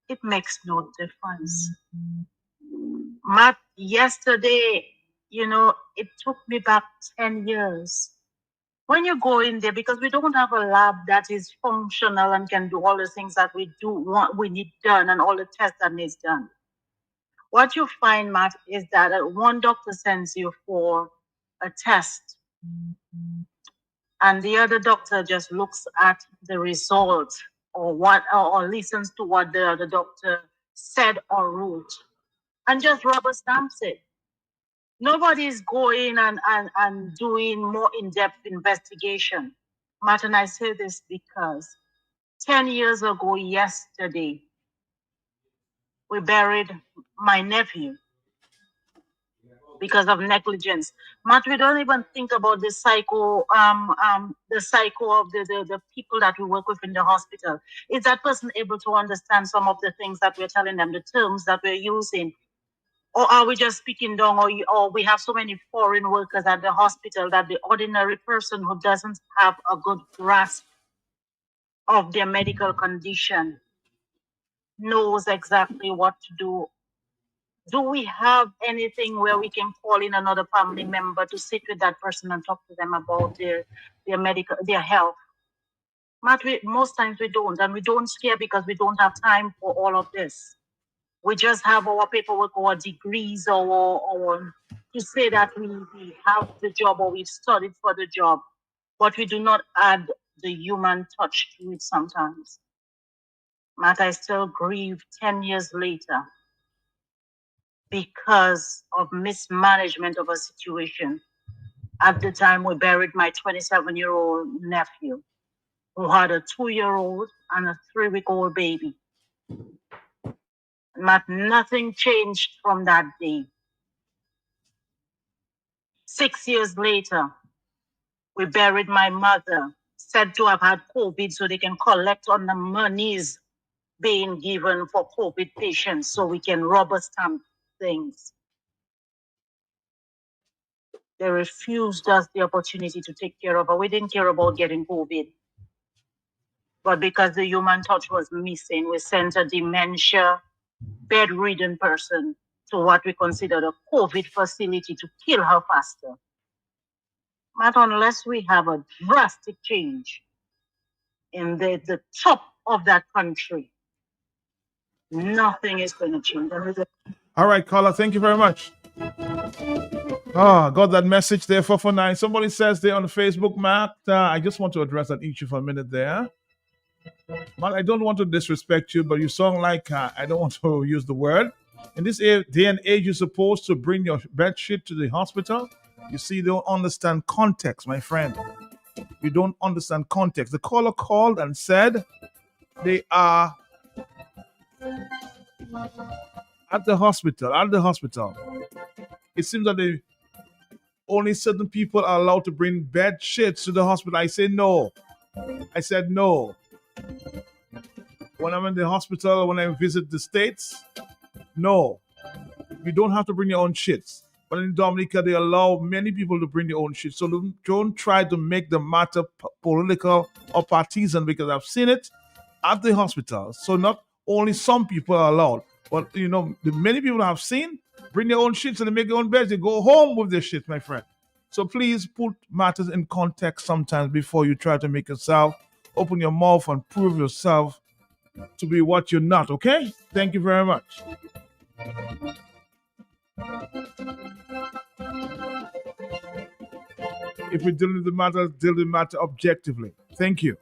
it makes no difference. Matt, yesterday, it took me back 10 years. When you go in there, because we don't have a lab that is functional and can do all the things that we need done and all the tests that needs done. What you find, Matt, is that one doctor sends you for a test, and the other doctor just looks at the result or listens to what the other doctor said or wrote, and just rubber stamps it. Nobody's going and doing more in-depth investigation. Matt, and I say this because 10 years ago yesterday, we buried my nephew because of negligence. Matt, we don't even think about the psycho of the people that we work with in the hospital. Is that person able to understand some of the things that we're telling them, the terms that we're using? Or are we just speaking down, or we have so many foreign workers at the hospital that the ordinary person who doesn't have a good grasp of their medical condition knows exactly what to do? Do we have anything where we can call in another family member to sit with that person and talk to them about their health? Matt, most times we don't, and we don't care because we don't have time for all of this. We just have our paperwork, our degrees, or to say that we have the job or we've studied for the job, but we do not add the human touch to it sometimes. Matt, I still grieve 10 years later because of mismanagement of a situation. At the time, we buried my 27-year-old nephew, who had a 2-year-old and a 3-week-old baby. Matt, nothing changed from that day. 6 years later, we buried my mother, said to have had COVID, so they can collect on the monies being given for COVID patients so we can rubber stamp things. They refused us the opportunity to take care of her. We didn't care about getting COVID. But because the human touch was missing, we sent a dementia, bedridden person to what we consider the COVID facility to kill her faster. But unless we have a drastic change in the top of that country, nothing is going to change. All right, caller, thank you very much. Got that message there, 449. Somebody says there on Facebook, Matt, I just want to address that issue for a minute there. Matt, I don't want to disrespect you, but you sound like, I don't want to use the word. In this day and age, you're supposed to bring your bed sheet to the hospital. You see, you don't understand context, my friend. You don't understand context. The caller called and said they are at the hospital. It seems that only certain people are allowed to bring bed sheets to the hospital. I said no. When I'm in the hospital, when I visit the States, no. You don't have to bring your own shits. But in Dominica, they allow many people to bring their own shit. So don't try to make the matter political or partisan, because I've seen it at the hospital. So not only some people are allowed, but the many people I've seen bring their own shit and they make their own beds. They go home with their shit, my friend. So please put matters in context sometimes before you try to make yourself open your mouth and prove yourself to be what you're not, okay? Thank you very much. If we deal with the matter objectively. Thank you.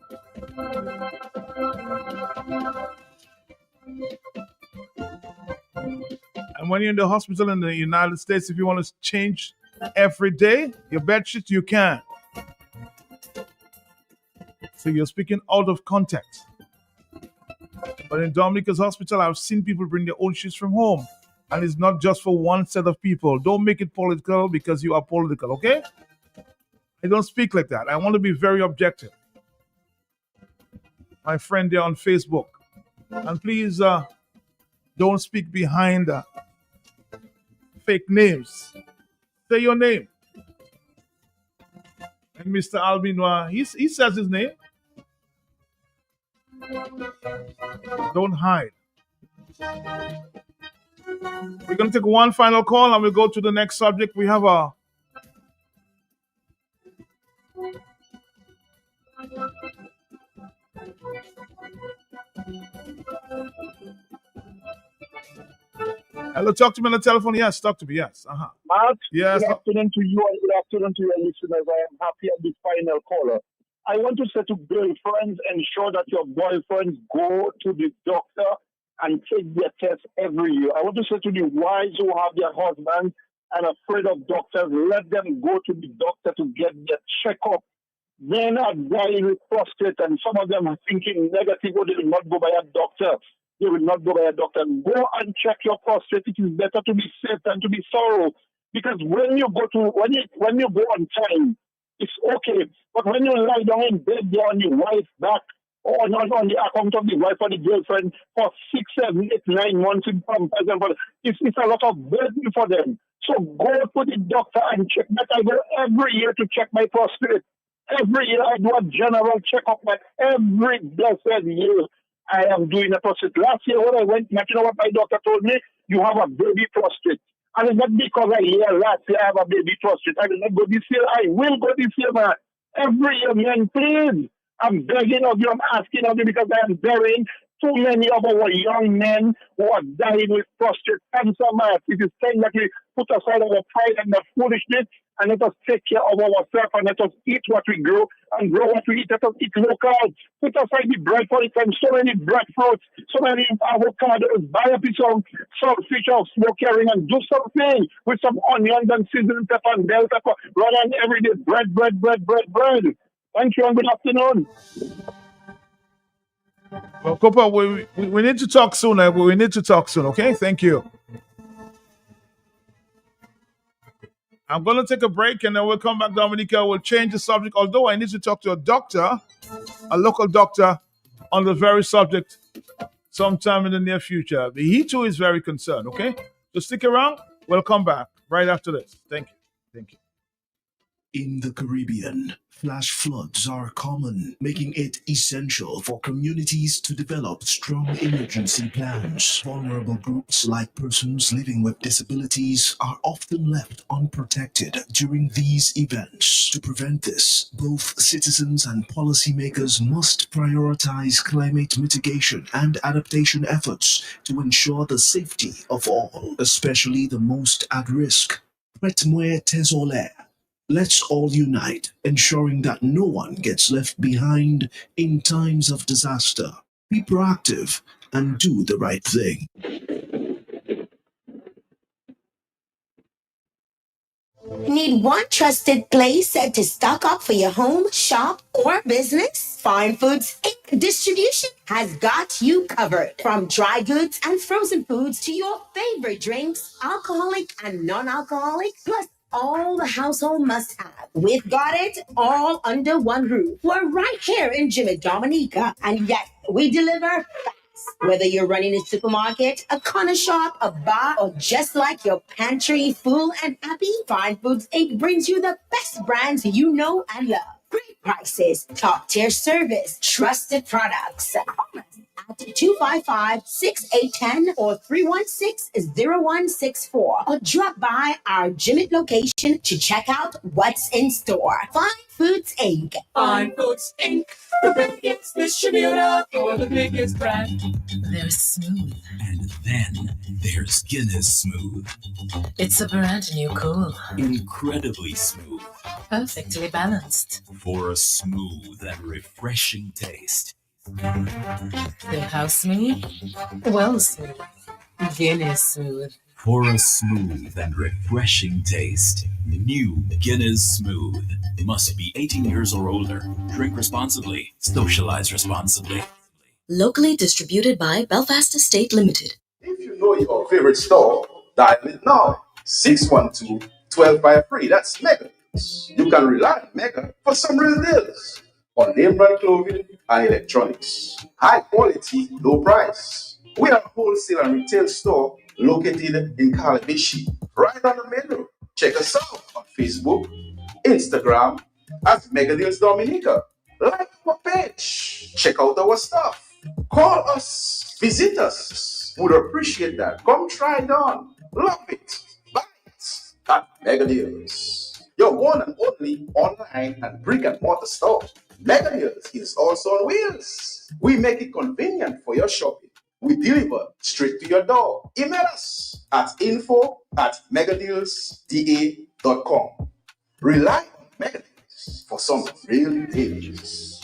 And when you're in the hospital in the United States, if you want to change every day your bed sheet, you can. So you're speaking out of context. But in Dominica's hospital, I've seen people bring their own sheets from home. And it's not just for one set of people. Don't make it political because you are political, okay? I don't speak like that. I want to be very objective. My friend there on Facebook. And please don't speak behind fake names. Say your name. And Mr. Albinois, he says his name. Don't hide. We're going to take one final call and we'll go to the next subject. We have a hello, talk to me on the telephone. Yes, talk to me. Yes. Mark, yes. Good afternoon to you and good afternoon to your listeners. I am happy at this final caller. I want to say to girlfriends, ensure that your boyfriends go to the doctor and take their tests every year. I want to say to the wives who have their husbands and afraid of doctors, let them go to the doctor to get their checkup. Men are dying with prostate, and some of them are thinking negative, or they will not go by a doctor. They will not go by a doctor. Go and check your prostate. It is better to be safe than to be thorough. Because when you go on time, it's okay. But when you lie down in bed there on your wife's back, or not on the account of the wife or the girlfriend for 6, 7, 8, 9 months in pampers, it's a lot of burden for them. So go to the doctor and check that. I go every year to check my prostate. Every year I do a general checkup. Every blessed year I am doing a prostate. Last year when I went, you know what my doctor told me? You have a baby prostate. And it's not because I hear last year I have a baby prostate. I will not go this year. I will go this year, man. Every year, man, please. I'm begging of you, I'm asking of you, because I am burying too many of our young men who are dying with prostate cancer, man. It is time that we put aside our pride and the foolishness and let us take care of ourselves and let us eat what we grow and grow what we eat. Let us eat local. Put aside the bread for it and so many breadfruits, so many avocados. Buy a piece of salt fish or smoke herring and do something with some onions and seasoned pepper and bell pepper rather than everyday bread. Thank you and good afternoon. Well, Copa, we need to talk soon. We need to talk soon, okay? Thank you. I'm going to take a break and then we'll come back, Dominica. We'll change the subject, although I need to talk to a doctor, a local doctor, on the very subject sometime in the near future. He too is very concerned, okay? So stick around. We'll come back right after this. Thank you. In the Caribbean, flash floods are common, making it essential for communities to develop strong emergency plans. Vulnerable groups like persons living with disabilities are often left unprotected during these events. To prevent this, both citizens and policymakers must prioritize climate mitigation and adaptation efforts to ensure the safety of all, especially the most at risk. Prête-moi tes oreilles. Let's all unite, ensuring that no one gets left behind in times of disaster. Be proactive and do the right thing. Need one trusted place to stock up for your home, shop, or business? Fine Foods Inc. Distribution has got you covered. From dry goods and frozen foods to your favorite drinks, alcoholic and non-alcoholic, plus all the household must-have. We've got it all under one roof. We're right here in Jimmy Dominica, and yet we deliver fast. Whether you're running a supermarket, a corner shop, a bar, or just like your pantry full and happy, Fine Foods Inc. brings you the best brands you know and love. Great prices, top-tier service, trusted products. At 255-6810 or 316-0164, or drop by our Jimmy location to check out what's in store. Fine Foods Inc. Fine Foods Inc. The biggest distributor for the biggest brand. They're smooth. And then there's Guinness Smooth. It's a brand new cool. Incredibly smooth. Perfectly balanced. For a smooth and refreshing taste. So how smooth? Well smooth. Guinness Smooth. For a smooth and refreshing taste, new Guinness Smooth. Must be 18 years or older. Drink responsibly. Socialize responsibly. Locally distributed by Belfast Estate Limited. If you know your favorite store, dial it now. 612-1253. That's Mega. You can rely on Mega for some real deals on name brand clothing and electronics. High quality, low price. We are a wholesale and retail store located in Calabishi, right on the main road. Check us out on Facebook, Instagram at Mega Deals Dominica. Like our page. Check out our stuff. Call us. Visit us. Would appreciate that. Come try it on. Love it. Buy it at Mega Deals. Your one and only online and brick and mortar store. Mega Deals is also on wheels. We make it convenient for your shopping. We deliver straight to your door. Email us at info@megadealsda.com. Rely on Mega Deals for some real deals.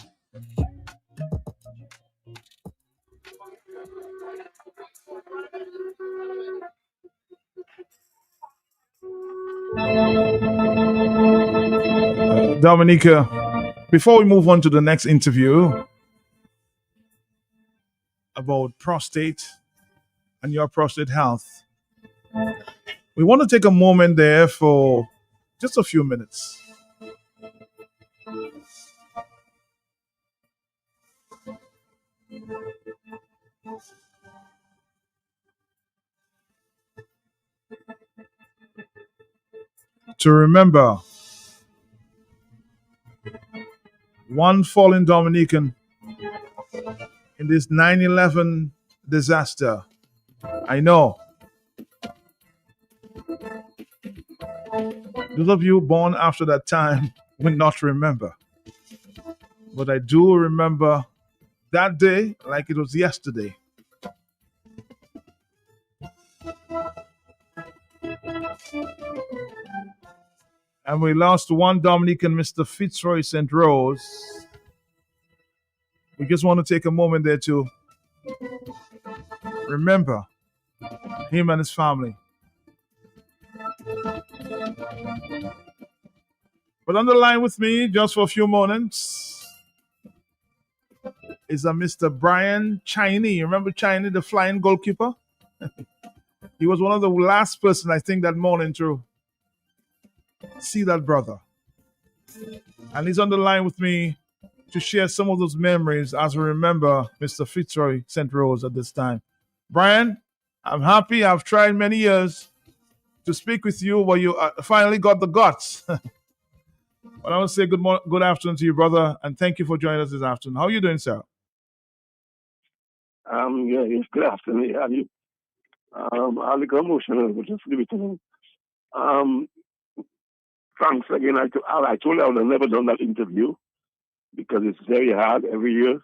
Dominica, before we move on to the next interview about prostate and your prostate health, we want to take a moment there for just a few minutes. To remember one fallen Dominican in this 9/11 disaster. I know those of you born after that time will not remember, but I do remember that day like it was yesterday. And we lost one Dominican, Mr. Fitzroy St. Rose. We just want to take a moment there to remember him and his family. But on the line with me, just for a few moments, is a Mr. Brian Chiney. Remember Chiney, the flying goalkeeper? He was one of the last person, I think, that morning to see that brother. And he's on the line with me to share some of those memories as we remember Mr. Fitzroy St. Rose at this time. Brian, I'm happy. I've tried many years to speak with you, but you finally got the guts Well, I want to say good afternoon to you, brother, and thank you for joining us this afternoon. How are you doing, sir? Yeah, it's good afternoon. How are you? I'll get emotional, but just give it to me. Thanks again. I told you I would have never done that interview because it's very hard every year.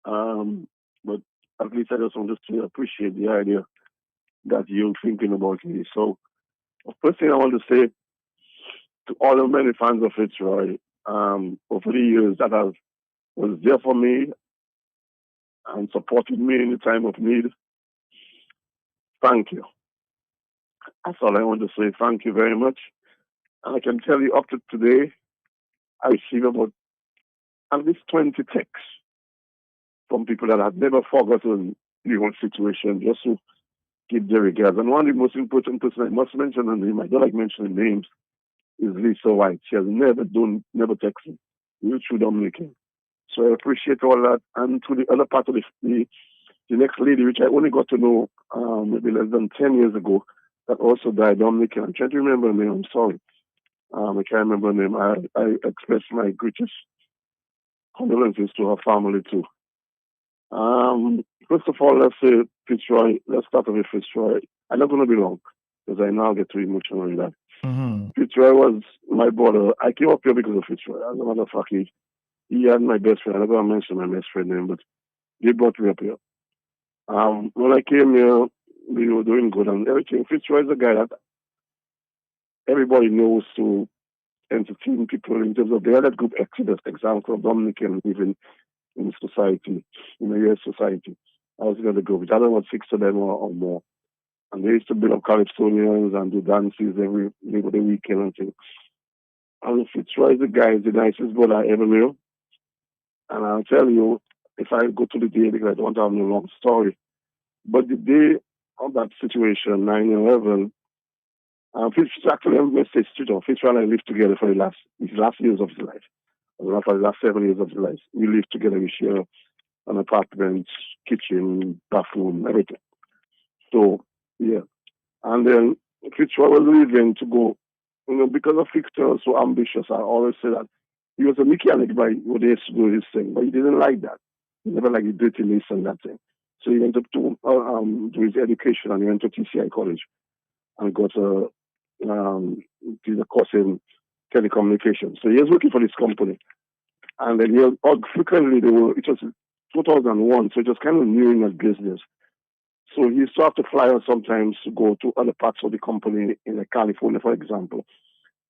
But at least I just want to say I appreciate the idea that you're thinking about me. So, first thing I want to say to all the many fans of Fitzroy, over the years that was there for me and supported me in the time of need, thank you. That's all I want to say. Thank you very much. And I can tell you up to today, I received about at least 20 texts from people that had never forgotten the whole situation, just to give their regards. And one of the most important person I must mention her name, I don't like mentioning names, is Lisa White. She has never texted me. You through Dominican. So I appreciate all that. And to the other part of the next lady, which I only got to know maybe less than 10 years ago, that also died, Dominican. I'm trying to remember her name. I'm sorry. I can't remember her name. I express my greatest condolences to her family too. First of all, let's say Fitzroy. Let's start with Fitzroy. I'm not going to be long because I now get too emotional with that. Fitzroy was my brother. I came up here because of Fitzroy. As a matter of fact, he had my best friend. I'm not going to mention my best friend name, but he brought me up here. When I came here, we were doing good and everything. Fitzroy is a guy that everybody knows to entertain people in terms of the other group Exodus, example of Dominican living in society, in the US society. I was in the group. I don't know, 6 of them or more. And they used to build up Calypsonians and do dances every weekend and things. And Fitzroy is the guy, is the nicest brother I ever knew. And I'll tell you, if I go to the day, because I don't want to have no long story, but the day of that situation, 9/11, Fitzroy actually messaged Fitzroy. Fitzroy and I lived together for his last years of his life. For the last 7 years of his life. We lived together, we share an apartment, kitchen, bathroom, everything. So, yeah. And then Fitzroy was leaving to go, because of Fitzroy was so ambitious. I always say that he was a mechanic by what he used to do his thing, but he didn't like that. He never liked the dirtiness and that thing. So he went up to do his education and he went to TCI College and got did a course in telecommunications. So he was working for this company. And then frequently it was 2001, so it was kind of new in that business. So he used to have to fly out sometimes to go to other parts of the company in California, for example,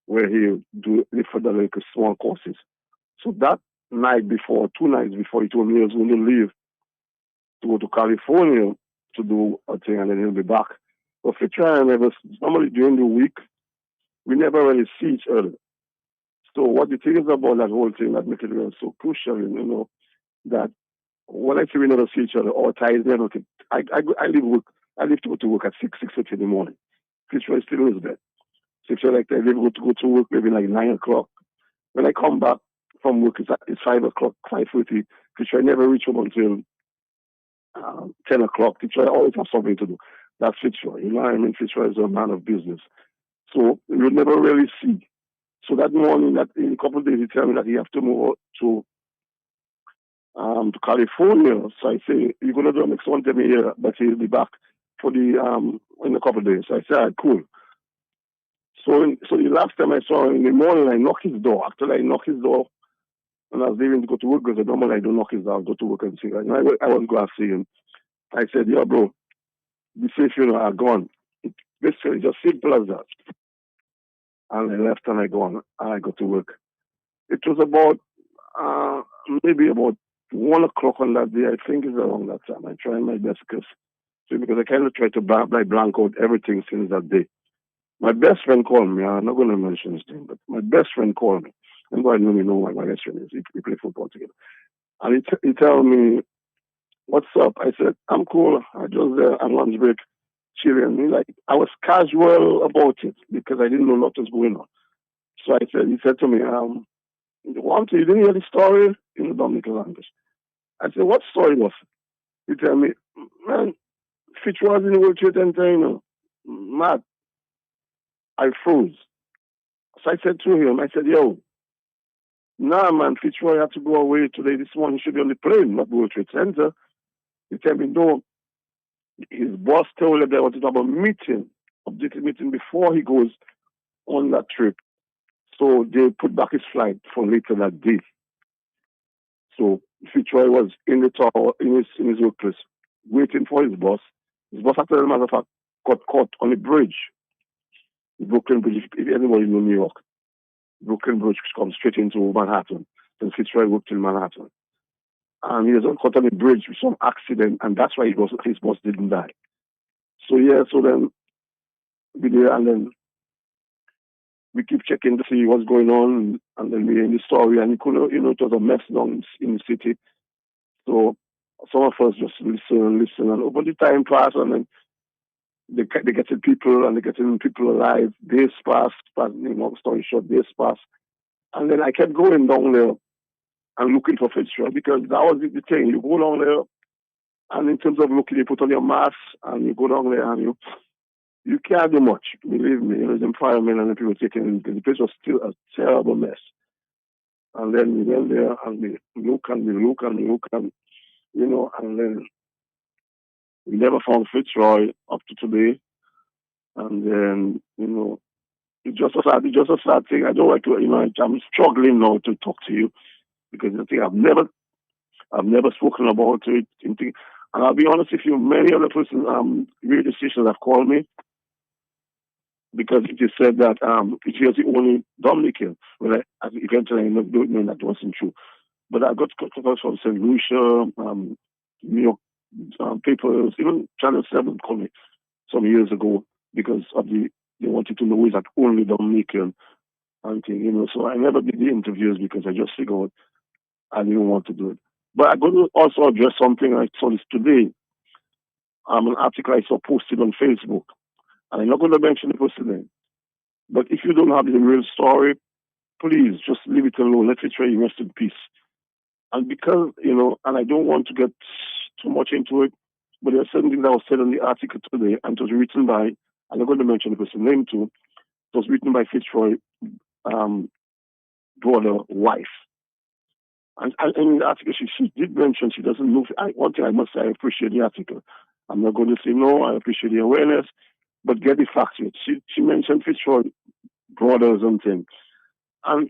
where he do for the like small courses. So that night before, 2 nights before, he told me he was going to leave to go to California to do a thing, and then he'll be back. But for trying, normally during the week, we never really see each other. So what the thing is about that whole thing that makes it really so crucial, that when I say we never see each other, our ties never. I leave to go to work at 6:30 in the morning. Fitzroy still in his bed. So like I leave to go to work maybe like 9 o'clock. When I come back from work, it's 5 o'clock, 5:30. Fitzroy never reach home until 10 o'clock. Fitzroy always have something to do. That's Fitzroy. You know what I mean? Fitzroy is a man of business. So you never really see. So that morning, that in a couple of days, he tell me that he have to move to California. So I say, you're going to do next one time a year, but he'll be back for the in a couple of days. So I said, cool. So the last time I saw him in the morning, I knocked his door. After I knocked his door, and I was leaving to go to work, because normally I don't knock his door, I go to work and see him. I was going to see him. I said, yo, bro, the safe funeral are gone. Basically, just simple as that. And I left and I go to work. It was about maybe about 1 o'clock on that day. I think it's around that time. I tried my best because I kind of tried to blank out everything since that day. My best friend called me. I'm not going to mention his name, but my best friend called me. And God knew me know what my best friend is. We play football together. And he told me, what's up? I said, I'm cool. I just there on lunch break, chilling. I was casual about it because I didn't know what was going on. So he said to me, you didn't hear the story in the Dominican language? I said, what story was it? He told me, man, Fitch was in the World Trade Center, mad. I froze. So I said to him, yo, Nah, man, Fitzroy had to go away today. This morning he should be on the plane, not World Trade Center. He tell me no. His boss told him they wanted to have a meeting, updated meeting before he goes on that trip. So they put back his flight for later that day. So Fitzroy was in the tower, in his workplace, waiting for his boss. His boss, after the matter of fact, got caught on the bridge, the Brooklyn Bridge. If anybody know New York, Brooklyn Bridge comes straight into Manhattan. And Fitzroy worked in Manhattan. And he was caught on the bridge with some accident, and that's why his boss didn't die. So yeah, so then we there, and then we keep checking to see what's going on, and then we're in the story, and it was a mess down in the city. So some of us just listen, and over the time pass, and then they getting people, and they getting people alive. Days pass, long story short, days pass. And then I kept going down there and looking for Fitzroy, because that was the thing. You go down there, and in terms of looking, you put on your mask, and you go down there, and you can't do much, believe me. The firemen and the people taking, the place was still a terrible mess. And then we went there, and we look, and and then we never found Fitzroy up to today. And then, it's just a sad thing. I don't like to, I'm struggling now to talk to you, because I think I've never spoken about it. And I'll be honest with you, many other persons, radio stations have called me, because it is said that it was the only Dominican. Well, eventually I don't know that wasn't true. But I got calls from St. Lucia, New York papers, even Channel 7 called me some years ago, because of they wanted to know is that only Dominican and thing, So I never did the interviews, because I just figured I didn't want to do it. But I'm going to also address something I saw this today. An article I saw posted on Facebook. And I'm not going to mention the person name. But if you don't have the real story, please just leave it alone. Let it rest in peace. And because, and I don't want to get too much into it, but there's something that was said in the article today, and it was written by, I'm not going to mention the person's name too, it was written by Fitzroy, brother, wife. And in the article, she did mention she doesn't know. One thing I must say, I appreciate the article. I'm not going to say no, I appreciate the awareness, but get the facts with. She mentioned Fitzroy brothers and things. And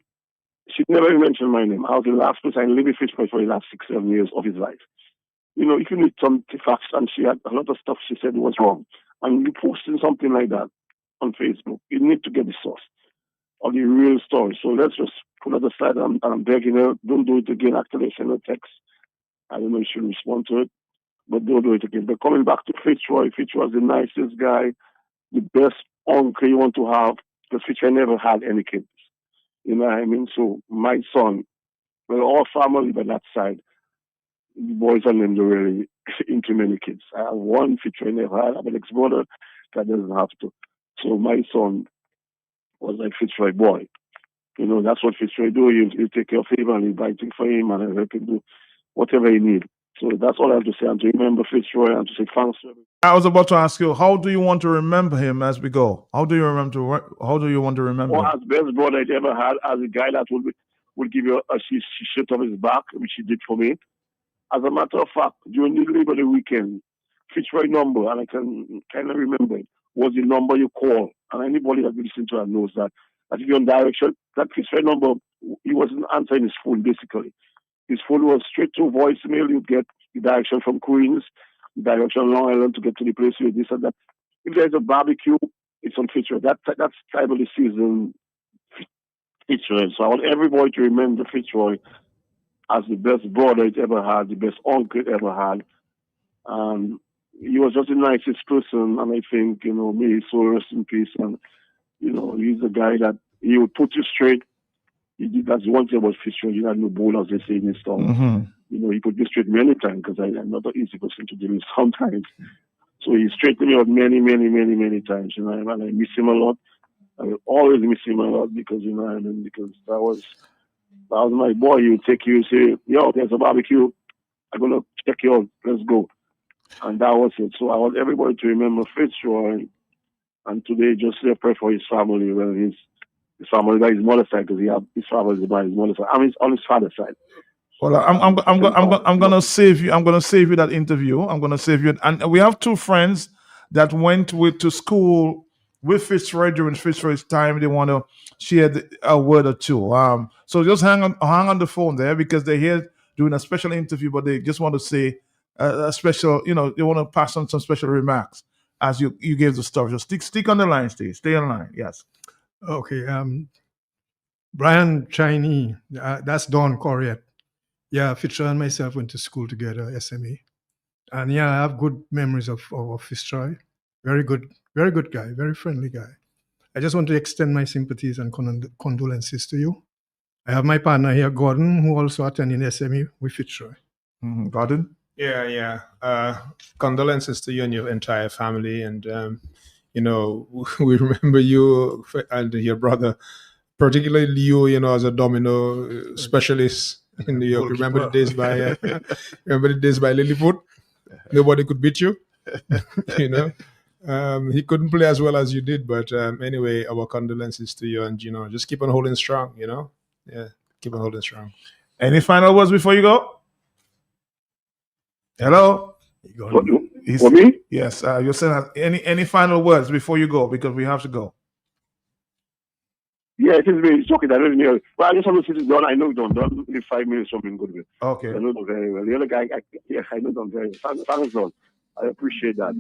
she never even mentioned my name. I was the last person I lived with Fitzroy for the last 6-7 years of his life. If you need some facts, and she had a lot of stuff she said was wrong, and you posting something like that on Facebook, you need to get the source of the real story. So let's just put it aside. I'm begging her, don't do it again. Actually, send a text. I don't know if she'll respond to it, but don't do it again. But coming back to Fitzroy is the nicest guy, the best uncle you want to have, because Fitzroy never had any kids. You know what I mean? So my son, well, all family by that side, the boys and them don't really into many kids. I have one Fitzroy never had. I have an ex-brother that doesn't have to. So my son was like Fitzroy boy. That's what Fitzroy do. You take care of him, and you buy things for him, and help him do whatever he need. So that's all I have to say. And to remember Fitzroy, and to say thanks to him. I was about to ask you, how do you want to remember him as we go? How do you want to remember him? As best brother I ever had, as a guy that would give you a shirt off his back, which he did for me. As a matter of fact, during the Labor Day weekend, Fitzroy number, and I can kind of remember it, was the number you call. And anybody that listens to it knows that if you're on direction, that Fitzroy number, he wasn't answering his phone, basically. His phone was straight to voicemail. You'd get the direction from Queens, the direction on Long Island to get to the place where this and that. If there's a barbecue, it's on Fitzroy. That's time of the season, Fitzroy. So I want everybody to remember Fitzroy as the best brother it ever had, the best uncle it ever had. He was just the nicest person, and I think, may his soul rest in peace. And, he's a guy that he would put you straight. That's one thing about Fitzroy. He had no bull, as they say in his town. Mm-hmm. He put me straight many times, because I'm not an easy person to deal with sometimes. So he straightened me out many, many, many, many times, and I miss him a lot. I will always miss him a lot, because, because that was my boy. He would take you and say, yo, there's a barbecue. I'm going to check you out. Let's go. And that was it. So I want everybody to remember Fitzroy, and today just say a prayer for his family. Well, his family by his mother's side because his father is by his mother's side. I mean, on his father's side. Well, I'm gonna save you. I'm gonna save you that interview. I'm gonna save you. And we have two friends that went to school with Fitzroy during Fitzroy's time. They want to share a word or two. So just hang on the phone there because they're here doing a special interview, but they just want to say a special. They want to pass on some special remarks as you gave the story. So stick on the line, stay on the line. Yes. Okay. Brian Chinese, that's Don Corriett. Yeah, Fitzroy and myself went to school together, SME. And yeah, I have good memories of Fitzroy. Very good guy, very friendly guy. I just want to extend my sympathies and condolences to you. I have my partner here, Gordon, who also attended SME with Fitzroy. Gordon? Yeah. Condolences to you and your entire family. And, we remember you and your brother, particularly you, as a domino specialist in New York. Remember the days by Lilyfoot? Nobody could beat you. He couldn't play as well as you did, but anyway, our condolences to you, and just keep on holding strong. Yeah, keep on holding strong. Any final words before you go? Hello. For me? Yes. You're saying any final words before you go because we have to go. Yeah, it is very shocking. I don't know. Well, I just want to sit down. I know Don. Don live 5 minutes from in Goodwill. Okay. I know Don very well. The other guy, I know Don very well. Thanks, Don. I appreciate that.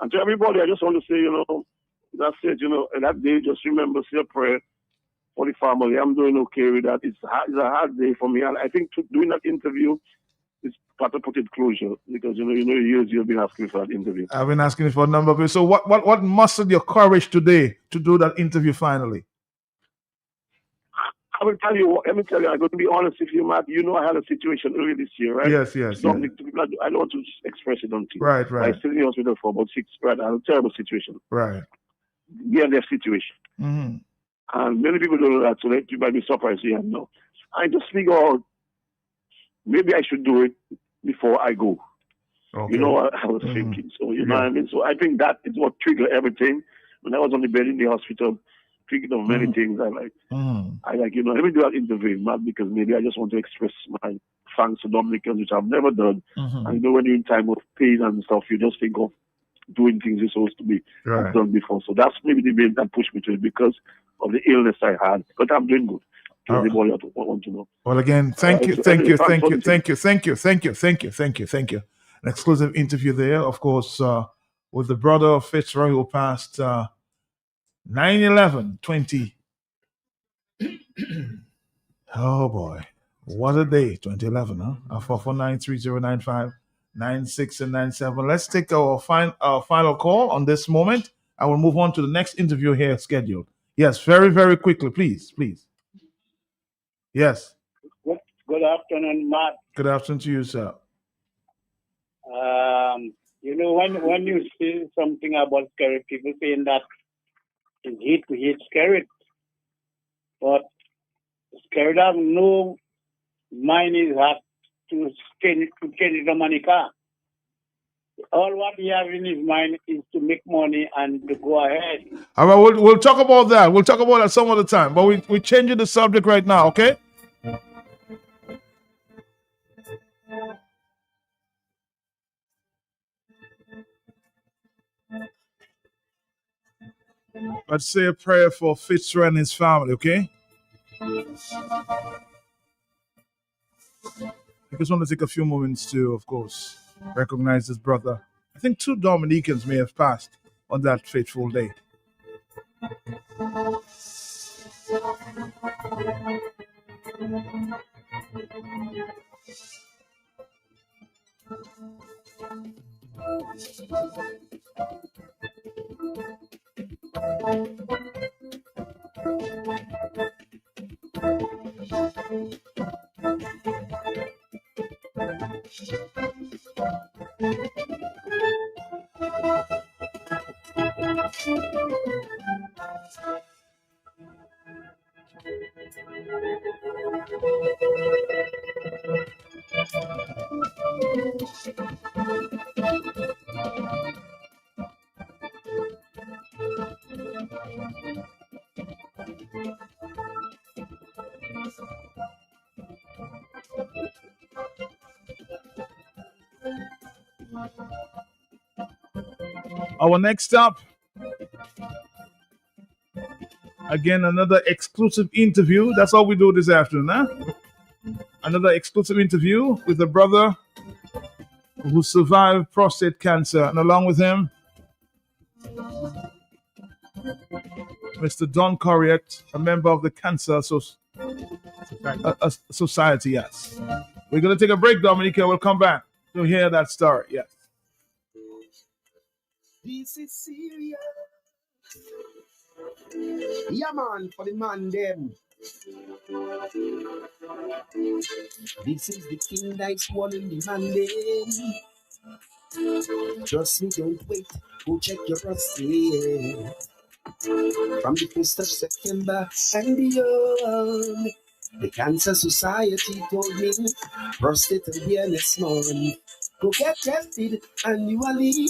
And to everybody, I just want to say, that's it. That day, just remember, say a prayer for the family. I'm doing okay with that. It's a hard day for me. And I think doing that interview is part of put it closure because, years you've been asking for that interview. I've been asking for a number of years. So what mustered your courage today to do that interview finally? I will tell you, let me tell you, I'm going to be honest with you, Matt. I had a situation earlier this year, right? Yes. I don't want to express it on TV. Right. I stayed in the hospital for about 6 months. I had a terrible situation. Right. Near-death situation. Mm-hmm. And many people don't know that, so you might be surprised to hear no. I just figure out maybe I should do it before I go. Okay. I was thinking. So, what I mean? So I think that is what triggered everything. When I was on the bed in the hospital, thinking of many things, let me do that interview, not because maybe I just want to express my thanks to Dominicans, which I've never done. And when you're in time of pain and stuff, you just think of doing things you're supposed to be done before. So that's maybe the main that pushed me to it because of the illness I had. But I'm doing good. Everybody want to know. Well, again, thank you. An exclusive interview there, of course, with the brother of Fitzroy who passed 9/11/20. Oh boy, what a day! 2011, huh? 449-3095-96 and 97. Let's take our final call on this moment. I will move on to the next interview here scheduled. Yes, very, very quickly, please. Yes. Good afternoon, Matt. Good afternoon to you, sir. When you see something about scary, people saying that it's heat to heat scary, but scary have no mind is hot to change the money car. All what he has in his mind is to make money and to go ahead. All right, we'll talk about that. We'll talk about that some other time. But we're changing the subject right now, okay? Let's say a prayer for Fitzroy and his family, okay? I just want to take a few moments to, of course, recognize his brother. I think 2 Dominicans may have passed on that fateful day. Our next stop, again, another exclusive interview. That's all we do this afternoon, huh? Another exclusive interview with a brother who survived prostate cancer, and along with him, Mr. Don Corriett, a member of the Cancer Society. Yes. We're going to take a break, Dominica. We'll come back to hear that story. Yes. This is serious. Yeah, man, for the man, them. This is the king that's warning the man, them. Trust me, don't wait. Go check your prostate. From the 1st of September and beyond, the Cancer Society told me prostate awareness month. Go get tested annually.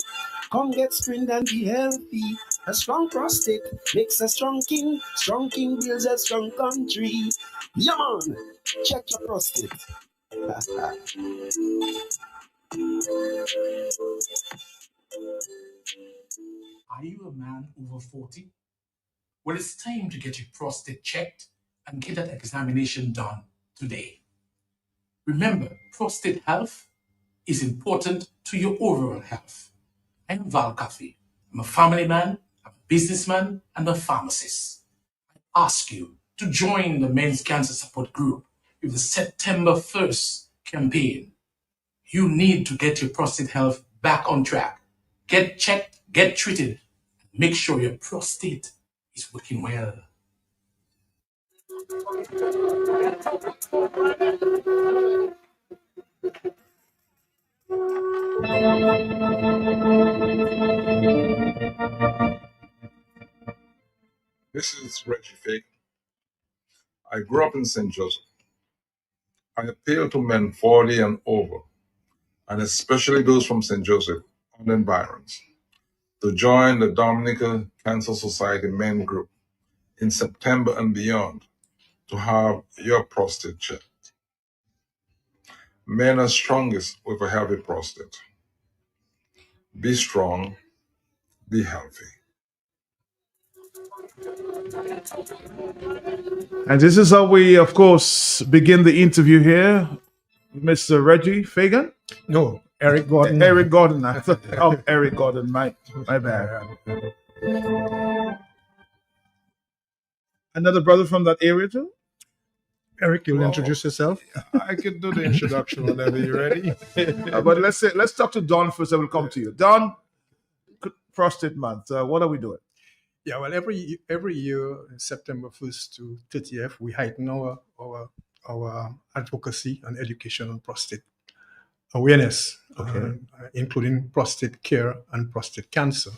Come get screened and be healthy. A strong prostate makes a strong king. Strong king builds a strong country. Yeah, man. Check your prostate. Are you a man over 40? Well, it's time to get your prostate checked and get that examination done today. Remember, prostate health is important to your overall health. I'm Val Coffey. I'm a family man, I'm a businessman, and a pharmacist. I ask you to join the Men's Cancer Support Group with the September 1st campaign. You need to get your prostate health back on track. Get checked, get treated, and make sure your prostate is working well. This is Reggie Fake. I grew up in St. Joseph. I appeal to men 40 and over, and especially those from St. Joseph and environs, to join the Dominica Cancer Society Men Group in September and beyond to have your prostate checked. Men are strongest with a healthy prostate. Be strong, be healthy. And this is how we, of course, begin the interview here. Mr. Reggie Fagan? No, Eric Gordon. Eric Gordon. Oh, Eric Gordon. My bad. Another brother from that area too? Eric, you'll introduce yourself. I can do the introduction whenever you're ready. But let's talk to Don first, and we'll come to you. Don, Prostate Month. What are we doing? Yeah, well, every year, September 1st to 30th, we heighten our advocacy and education on prostate awareness, including prostate care and prostate cancer.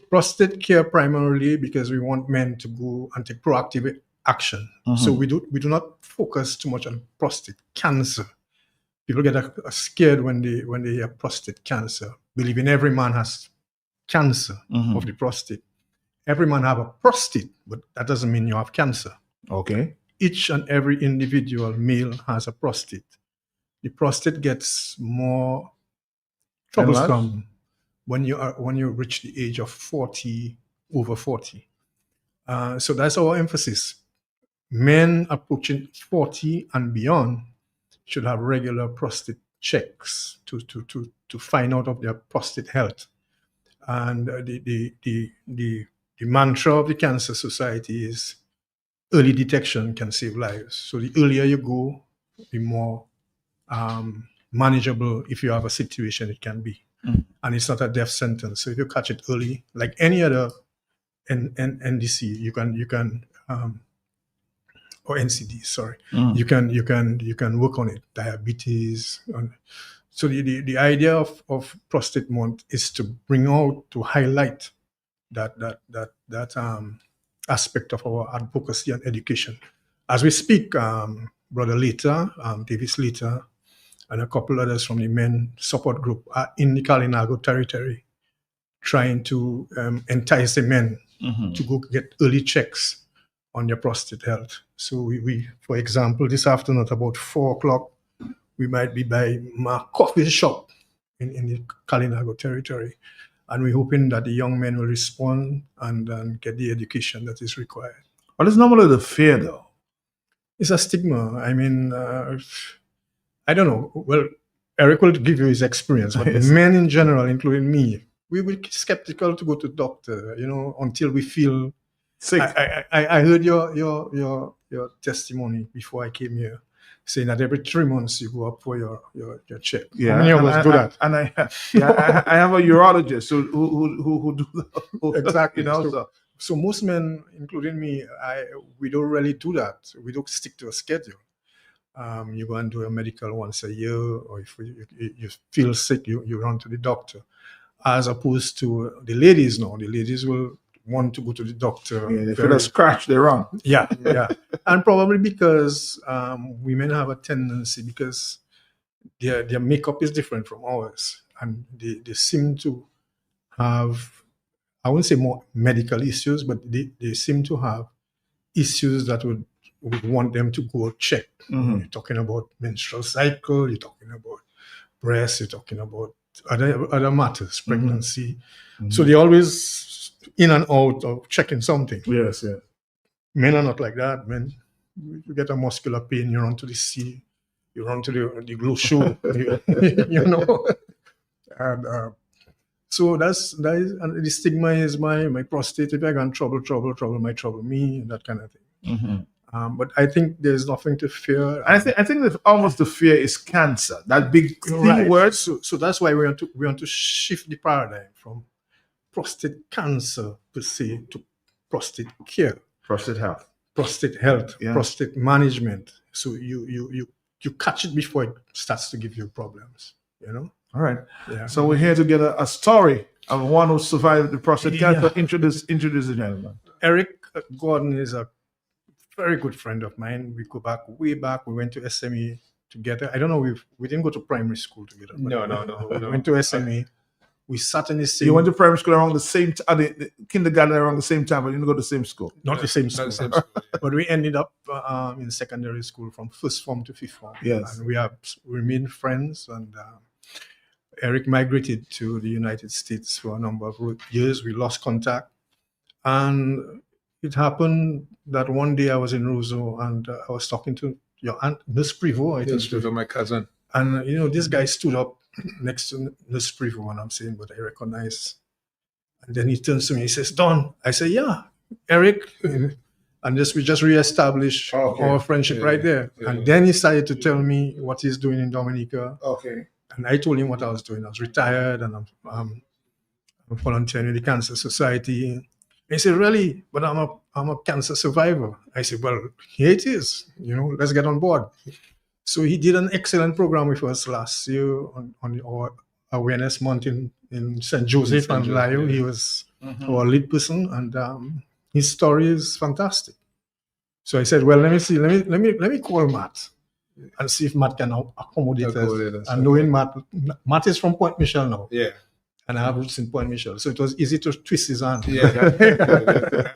Prostate care primarily because we want men to go and take proactive action. Mm-hmm. So we do not focus too much on prostate cancer. People get scared when they hear prostate cancer, believing every man has cancer of the prostate. Every man have a prostate, but that doesn't mean you have cancer. Okay. Each and every individual male has a prostate. The prostate gets more troublesome when you reach the age of 40, over 40. So that's our emphasis. Men approaching 40 and beyond should have regular prostate checks to find out of their prostate health. And the mantra of the Cancer Society is early detection can save lives. So the earlier you go, the more manageable, if you have a situation, it can be. And it's not a death sentence. So if you catch it early, like any other NDC, you can or NCD, sorry, you can work on it. Diabetes. So the idea of Prostate Month is to bring out, to highlight that aspect of our advocacy and education. As we speak, Brother Later, Davis Later, and a couple others from the men support group are in the Kalinago territory trying to entice the men to go get early checks on their prostate health. So we for example, this afternoon at about 4:00, we might be by my coffee shop in the Kalinago territory. And we're hoping that the young men will respond and get the education that is required. But it's normally the fear, though. It's a stigma. I mean, I don't know. Well, Eric will give you his experience, but Yes. men in general, including me, we were skeptical to go to doctor, until we feel sick. I heard your testimony before I came here, saying that every 3 months you go up for your check. Yeah, How many of us do that? And I have a urologist who do that. Exactly. So So most men, including me, we don't really do that. We don't stick to a schedule. You go and do a medical once a year, or if you feel sick, you run to the doctor. As opposed to the ladies now. The ladies will want to go to the doctor. Yeah, they feel a scratch, they run. Yeah. And probably because women have a tendency, because their makeup is different from ours, and they seem to have, I wouldn't say more medical issues, but they seem to have issues that would want them to go check. Mhm. You're talking about menstrual cycle, you're talking about breast, you're talking about other matters, pregnancy. Mhm. So they're always in and out of checking something. Yes. Men are not like that. Men, you get a muscular pain, you run to the sea, you run to the glue shoe, And so that is, and the stigma is my prostate. If I got trouble might trouble me, and that kind of thing. Mhm. But I think there's nothing to fear. I think that almost the fear is cancer. That big thing Right. word. So that's why we want to shift the paradigm from prostate cancer per se to prostate care, Prostate health. Yeah. prostate management. So you catch it before it starts to give you problems. All right. Yeah. So we're here to get a story of one who survived the prostate cancer. Yeah. Introduce the gentleman. Eric Gordon is a very good friend of mine. We go back way back. We went to SME together. I don't know, we didn't go to primary school together. but No. We went to SME. We sat in the same. You went to primary school around the same time, the kindergarten around the same time, but you didn't go to the same school. Not the same school. Not the same school, But we ended up in secondary school from first form to fifth form. Yes. And we remained friends. And Eric migrated to the United States for a number of years. We lost contact. And it happened that one day I was in Roseau and I was talking to your aunt, Nurse Privo. Yes, with my cousin. And, this guy stood up next to Nurse Privo, and I'm saying, but I recognize. And then he turns to me, he says, Don. I say, yeah, Eric. And we just reestablished our friendship right there. Yeah. And then he started to tell me what he's doing in Dominica. Okay. And I told him what I was doing. I was retired and I'm volunteering with the Cancer Society. And he said, really? But I'm a cancer survivor. I said, well, here it is. Let's get on board. So he did an excellent program with us last year on our awareness month in St. Joseph and Lyle. He was our lead person, and his story is fantastic. So I said, well, let me see. Let me call Matt and see if Matt can accommodate us. And knowing Matt is from Point Michel now. Yeah. And I have roots in Point Michel. So it was easy to twist his hand. Yeah.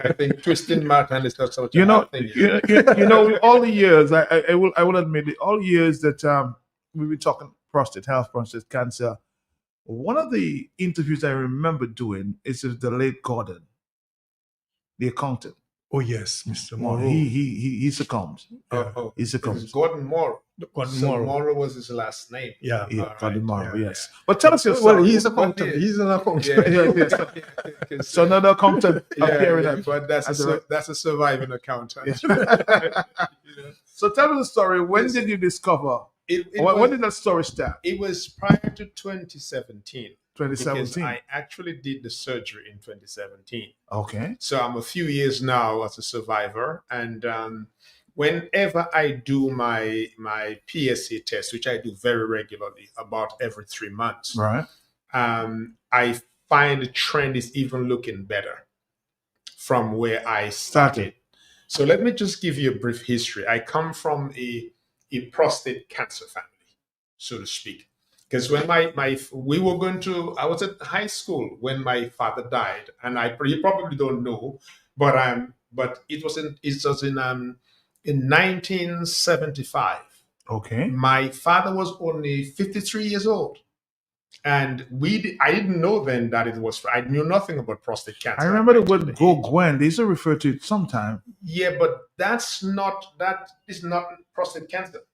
I think twisting Matt hand is not something. All the years, I will admit it, all years that we've been talking prostate health, prostate cancer. One of the interviews I remember doing is with the late Gordon, the accountant. Oh yes, Mr. Morrow. He succumbed. He succumbed. It was Gordon Morrow. Gordon So Morrow. Morrow was his last name. Yeah. Gordon Morrow, Yeah, yes. But tell us your story. Well, he's an accountant. He's an accountant. So another accountant appearing at but that's a surviving accountant. So tell us the story. When did you discover? When did that story start? It was prior to 2017. 2017. Because I actually did the surgery in 2017. Okay. So I'm a few years now as a survivor, and whenever I do my PSA test, which I do very regularly, about every 3 months, right? I find the trend is even looking better from where I started. So let me just give you a brief history. I come from a prostate cancer family, so to speak. Because when I was at high school when my father died, and you probably don't know, but it was in 1975. Okay. My father was only 53 years old. And I didn't know then that it was. I knew nothing about prostate cancer. I remember the word "go Gwen." They used to refer to it sometime. Yeah, but that is not prostate cancer.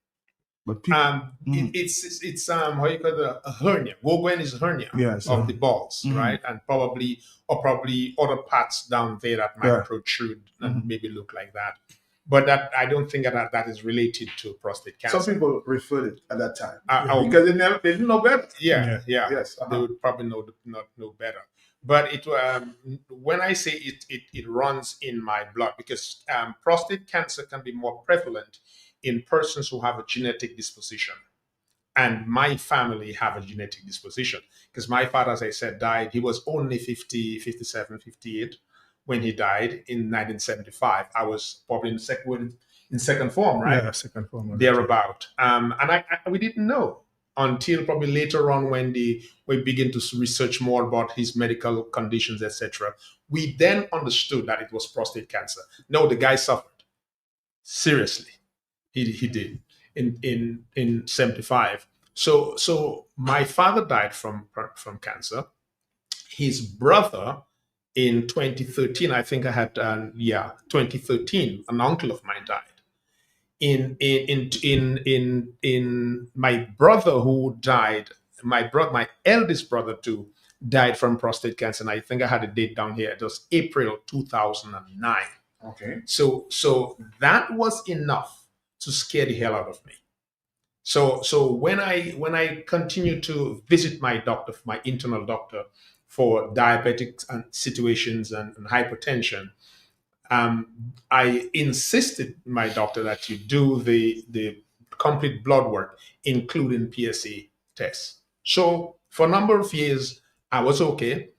But people, it's how you call it, a hernia. Gwen is a hernia of the balls, right? And probably other parts down there that might protrude and maybe look like that. But that I don't think that is related to prostate cancer. Some people referred it at that time because they didn't know better. Yeah. Yes, they would probably not know better. But it when I say it runs in my blood because prostate cancer can be more prevalent in persons who have a genetic disposition. And my family have a genetic disposition because my father, as I said, died. He was only 50, 57, 58 when he died in 1975. I was probably in second form, right? Yeah, second form. Thereabout. And we didn't know until probably later on when we begin to research more about his medical conditions, etc. We then understood that it was prostate cancer. No, the guy suffered. Seriously. He did in 75. So my father died from cancer. His brother in 2013, I think I had 2013, an uncle of mine died. In my brother who died, my eldest brother too died from prostate cancer, and I think I had a date down here. It was April 2009. Okay. So that was enough to scare the hell out of me. So when I continued to visit my doctor, my internal doctor, for diabetic situations and hypertension, I insisted my doctor that you do the complete blood work, including PSA tests. So for a number of years, I was okay.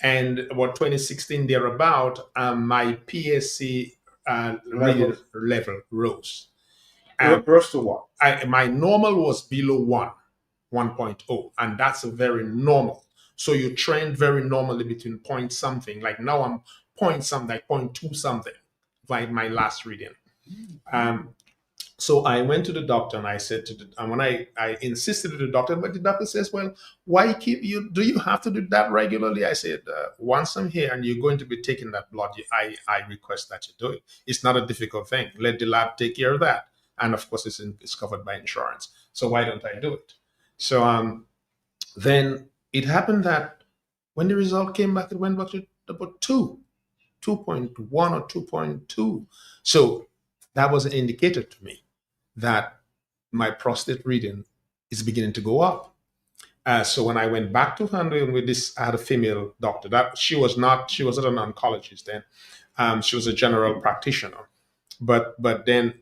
And about 2016 thereabout, my PSA level rose. Rose to what? My normal was below 1.0, and that's a very normal. So you trend very normally between point something. Like now I'm point something, like 0.2 something, like my last reading. So I went to the doctor and I said and when I insisted to the doctor, but the doctor says, well, why do you have to do that regularly? I said, once I'm here and you're going to be taking that blood, I request that you do it. It's not a difficult thing. Let the lab take care of that. And of course, it's covered by insurance. So why don't I do it? So then it happened that when the result came back, it went back to about 2.1 or 2.2. So that was an indicator to me that my prostate reading is beginning to go up. So when I went back to handle with this, I had a female doctor. That she was not an oncologist then. She was a general practitioner. But then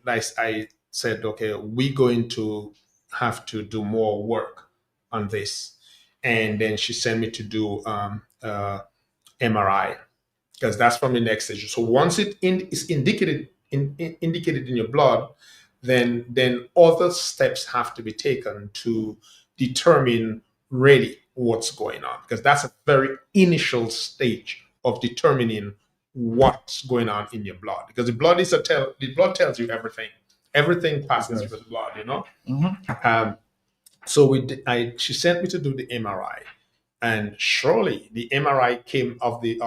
I said, okay, we're going to have to do more work on this. And then she sent me to do MRI because that's from the next stage. So once it is indicated in your blood, then other steps have to be taken to determine really what's going on, because that's a very initial stage of determining what's going on in your blood, because the blood tells you everything passes through the blood, you know. So she sent me to do the MRI, and surely the MRI came of the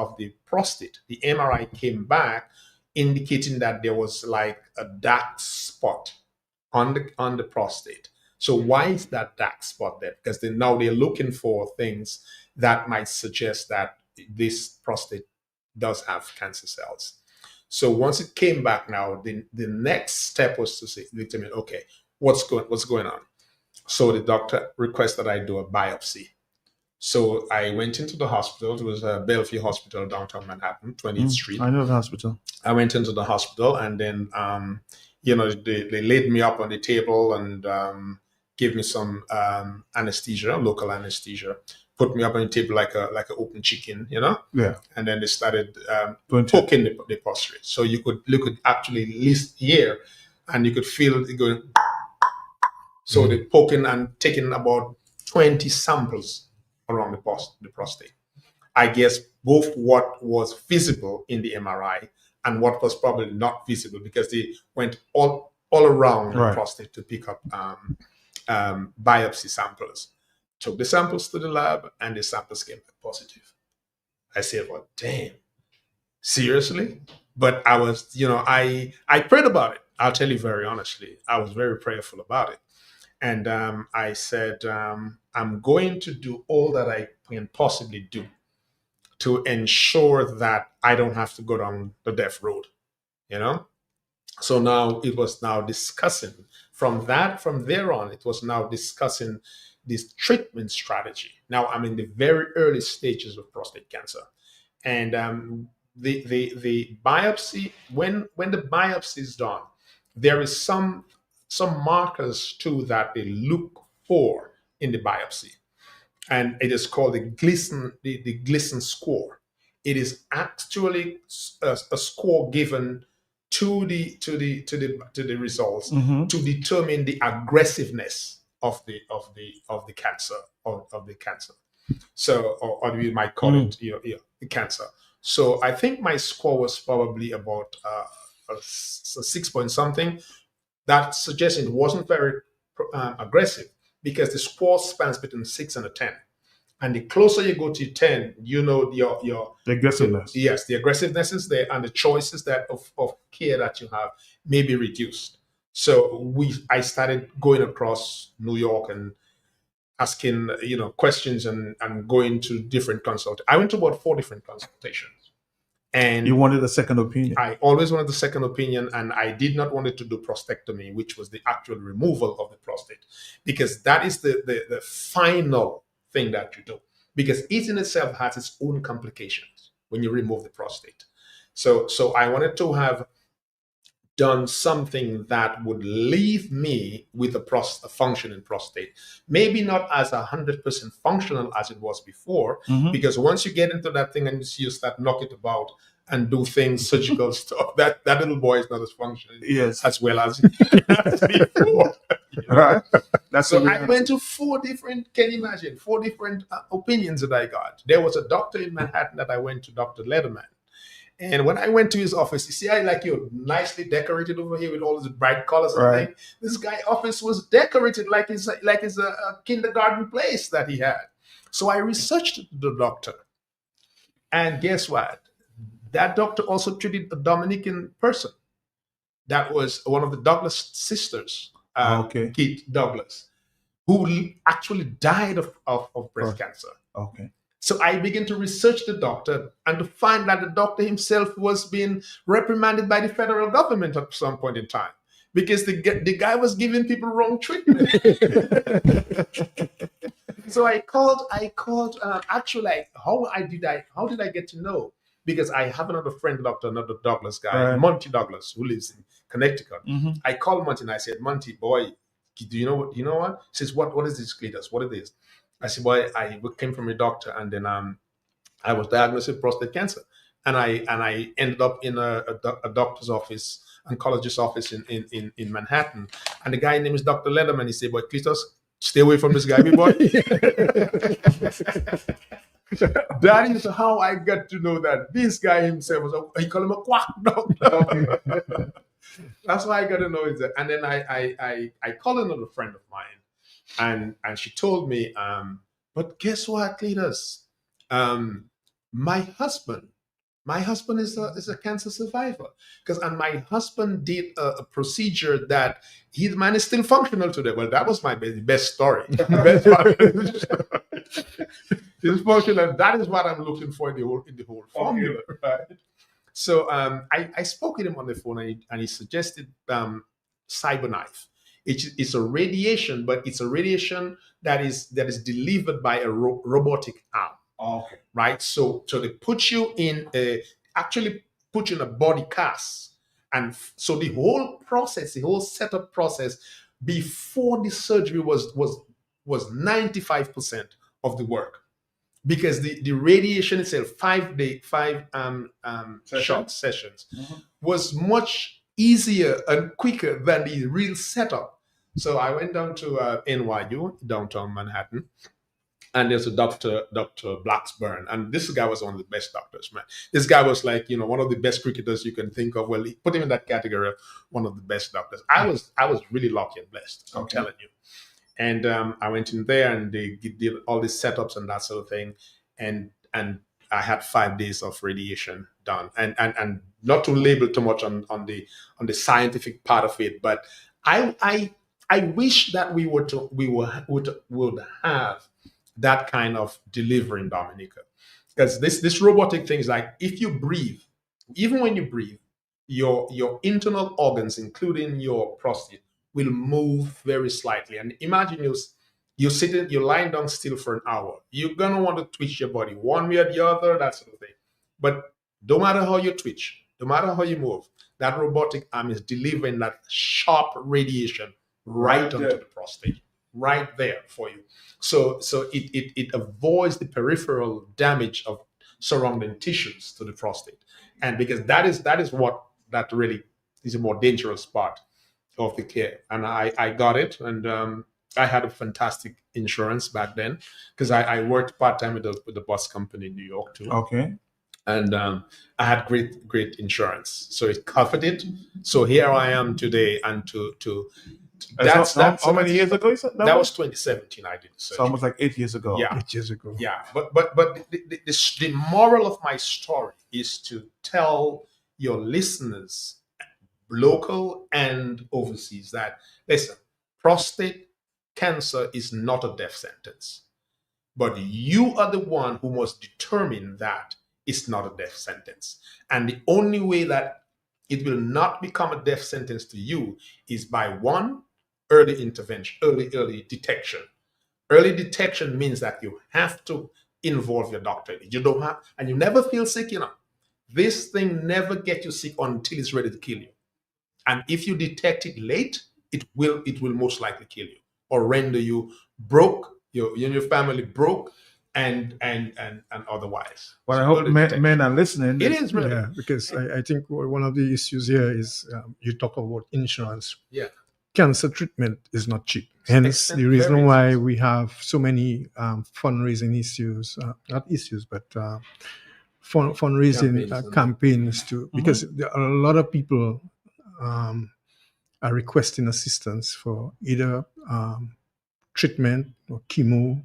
prostate. The MRI came back indicating that there was like a dark spot on the prostate. So why is that dark spot there? Because now they're looking for things that might suggest that this prostate does have cancer cells. So once it came back, now the next step was to determine, okay, what's going on. So the doctor requested I do a biopsy. So I went into the hospital. It was a Bellevue Hospital, downtown Manhattan, 20th Street. I know the hospital. I went into the hospital, and then they laid me up on the table and gave me some anesthesia, local anesthesia. Put me up on the table like a open chicken, you know. Yeah. And then they started poking the prostate. So you could actually hear, and you could feel it going. So they're poking and taking about 20 samples around the prostate. I guess both what was visible in the MRI and what was probably not visible, because they went all around the prostate to pick up biopsy samples. Took the samples to the lab, and the samples came back positive. I said, well, damn, seriously? But I was, I prayed about it. I'll tell you very honestly. I was very prayerful about it. And I said, I'm going to do all that I can possibly do to ensure that I don't have to go down the death road, So now it was now discussing from there on, it was now discussing this treatment strategy. Now I'm in the very early stages of prostate cancer. And the biopsy, when the biopsy is done, there is some markers too that they look for in the biopsy, and it is called the Gleason score. It is actually a score given to the results to determine the aggressiveness of the cancer of the cancer. So, or we might call it the cancer. So I think my score was probably about a 6 point something. That suggests it wasn't very aggressive, because the score spans between 6 and a 10. And the closer you go to 10, your the aggressiveness. The aggressiveness is there, and the choices that of care that you have may be reduced. So I started going across New York and asking questions and going to different consultations. I went to about 4 different consultations. And you wanted a second opinion. I always wanted a second opinion, and I did not want it to do prostatectomy, which was the actual removal of the prostate, because that is the final thing that you do, because it in itself has its own complications when you remove the prostate. So I wanted to have done something that would leave me with a functioning prostate. Maybe not as 100% functional as it was before, because once you get into that thing and you start knock it about and do things, surgical stuff, that little boy is not as functional as well as before. Right. So I went to 4 different, can you imagine, 4 different opinions that I got. There was a doctor in Manhattan that I went to, Dr. Letterman. And when I went to his office, you see, you're nicely decorated over here with all these bright colors. Right. And things. This guy's office was decorated like it's a kindergarten place that he had. So I researched the doctor. And guess what? That doctor also treated a Dominican person. That was one of the Douglas sisters, Keith Douglas, who actually died of breast cancer. Okay. So I began to research the doctor and to find that the doctor himself was being reprimanded by the federal government at some point in time, because the guy was giving people wrong treatment. So I called. Actually, how did I get to know? Because I have another friend, another Douglas guy, Monty Douglas, who lives in Connecticut. I called Monty and I said, Monty, boy, do you know what? He says, what is this cletus? What it is? I said, boy, I came from a doctor, and then I was diagnosed with prostate cancer, and I ended up in a doctor's office, oncologist's office in Manhattan, and the guy's name is Dr. Letterman. He said, boy, Cletus, stay away from this guy, me boy. That is how I got to know that this guy himself was he called him a quack doctor. That's why I got to know it. And then I called another friend of mine, and she told me, but guess what, Cletus? My husband is a cancer survivor, and my husband did a procedure that his man is still functional today. Well, that was my best story. Best part. He's functional. That is what I'm looking for in the whole formula, right? So I spoke with him on the phone, and he suggested CyberKnife. It's a radiation, but it's a radiation that is delivered by a robotic arm. Okay. Right. So they put you in a body cast, and so the whole setup process before the surgery was 95% of the work, because the radiation itself, 5 shot sessions, was much easier and quicker than the real setup. So I went down to NYU, downtown Manhattan, and there's a Dr. Blacksburn, and this guy was one of the best doctors, man. This guy was like, one of the best cricketers you can think of. Well, put him in that category of one of the best doctors. I was really lucky and blessed, I'm telling you. And I went in there and they did all these setups and that sort of thing. And I had 5 days of radiation done. And not to label too much on the scientific part of it, but I wish that we would have that kind of delivery in Dominica. Because this robotic thing is like, if you breathe, even when you breathe, your internal organs, including your prostate, will move very slightly. And imagine you're lying down still for an hour. You're gonna want to twitch your body one way or the other, that sort of thing. But no matter how you twitch, no matter how you move, that robotic arm is delivering that sharp radiation right onto the prostate, right there for you. So it avoids the peripheral damage of surrounding tissues to the prostate. And because that is what that really is a more dangerous part of the care. And I got it, and I had a fantastic insurance back then because I worked part-time with the bus company in New York too. Okay. And I had great insurance, so it covered it. So here I am today, and that's how many years ago you said that was 2017. I did the surgery. So almost like 8 years ago. Yeah. 8 years ago. Yeah, but the moral of my story is to tell your listeners, local and overseas, that listen, prostate cancer is not a death sentence, but you are the one who must determine that it's not a death sentence. And the only way that it will not become a death sentence to you is by one, early intervention, early detection. Early detection means that you have to involve your doctor. You don't have, and you never feel sick, This thing never gets you sick until it's ready to kill you. And if you detect it late, it will most likely kill you or render you broke, your family broke, and otherwise. Well, I hope men are listening. It is really. Yeah, because I think one of the issues here is you talk about insurance. Yeah. Cancer treatment is not cheap. Hence, the reason why we have so many fundraising issues, not issues, but fundraising campaigns to, because there are a lot of people are requesting assistance for either treatment or chemo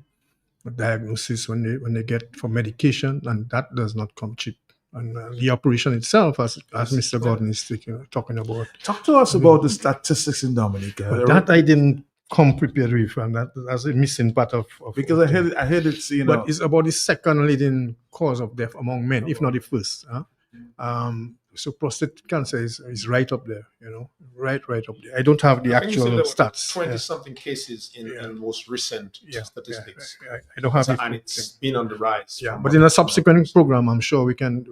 or diagnosis when they get for medication, and that does not come cheap. And the operation itself, as Mr. Gordon is talking about. Talk to us about the statistics in Dominica. But that I didn't come prepared with, and that's a missing part of because I heard it's But it's about the second leading cause of death among men, if not the first. So prostate cancer is right up there, right up there. I don't have the actual stats. 20-something cases in most recent statistics. I don't have it. And it's been on the rise. Yeah, but in a subsequent program, I'm sure we can.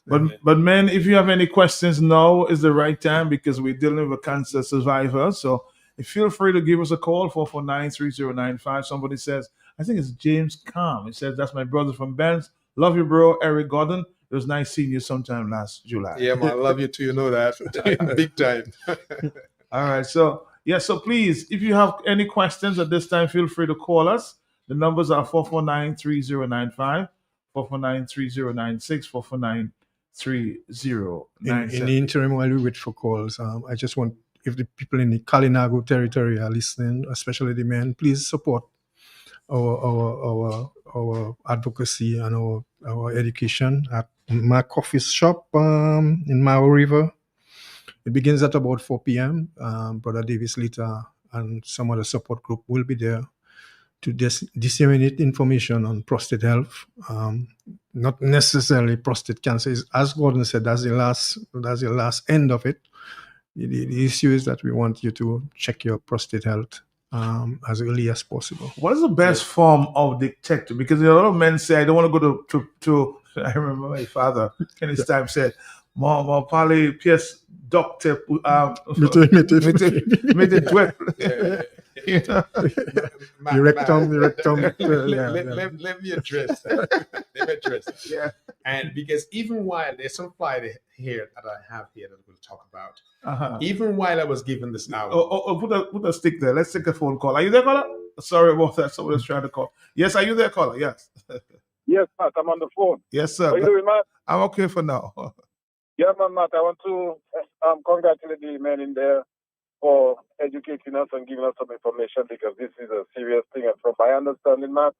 But men, if you have any questions, now is the right time because we're dealing with a cancer survivor. So feel free to give us a call, 449-3095. Somebody says, I think it's James Calm. He says, that's my brother from Benz. Love you, bro, Eric Gordon. It was nice seeing you sometime last July. Yeah, man, I love you too. You know that. Big time. All right. So please, if you have any questions at this time, feel free to call us. The numbers are 449-3095, 449-3096, 449-3097. In the interim, while we wait for calls, I just want, if the people in the Kalinago territory are listening, especially the men, please support our advocacy and our education at my coffee shop in Mao River. It begins at about 4 p.m. Brother Davis Lita and some other support group will be there to disseminate information on prostate health. Not necessarily prostate cancer. As Gordon said, that's the last end of it. The issue is that we want you to check your prostate health as early as possible. What is the best form of detector? Because a lot of men say, I don't want to go to I remember my father in his time said, more probably PS doctor Let me address that. Yeah. And because even while there's some slide here that I have here that we'll talk about, even while I was given this hour. Put a stick there. Let's take a phone call. Are you there, caller? Sorry about that. Somebody's trying to call. Yes, are you there, caller? Yes. Yes, Matt, I'm on the phone. Yes, sir. How you doing, Matt? I'm okay for now. Yeah, man, Matt, I want to congratulate the men in there for educating us and giving us some information, because this is a serious thing. And from my understanding, Matt,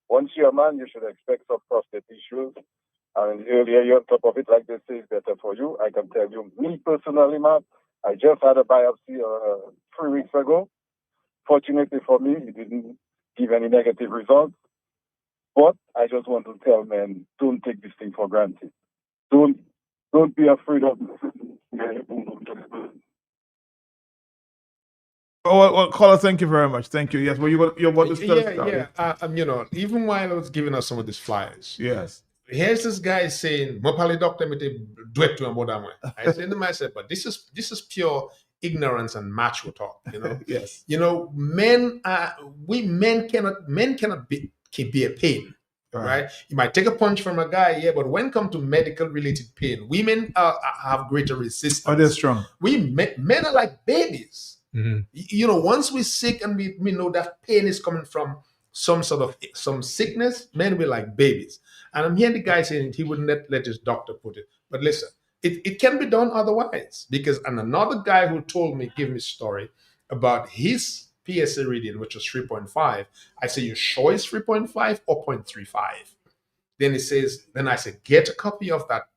once you're a man, you should expect some prostate issues. And the earlier you're on top of it, like they say, it's better for you. I can tell you, me personally, Matt, I just had a biopsy 3 weeks ago. Fortunately for me, it didn't give any negative results. But I just want to tell men, don't take this thing for granted. Don't be afraid of. Well, caller, thank you very much. Thank you. Yes, well, you want to start? You know, even while I was giving us some of these flyers, yes, here's this guy saying, "Mopali doctor, me do it to him more than I said to myself, but this is pure ignorance and macho talk. You know, yes. You know, men cannot be a pain. Right. You might take a punch from a guy, yeah, but when it comes to medical related pain, women have greater resistance. Oh, they're strong. Men are like babies. Mm-hmm. You know, once we're sick and we know that pain is coming from some sickness, men will like babies. And I'm hearing the guy saying he wouldn't let his doctor put it. But listen, it can be done otherwise. Because another guy who told me, give me a story about his PSA reading, which was 3.5. I say, you sure it's 3.5 or 0.35? Then he says, then I said, get a copy of that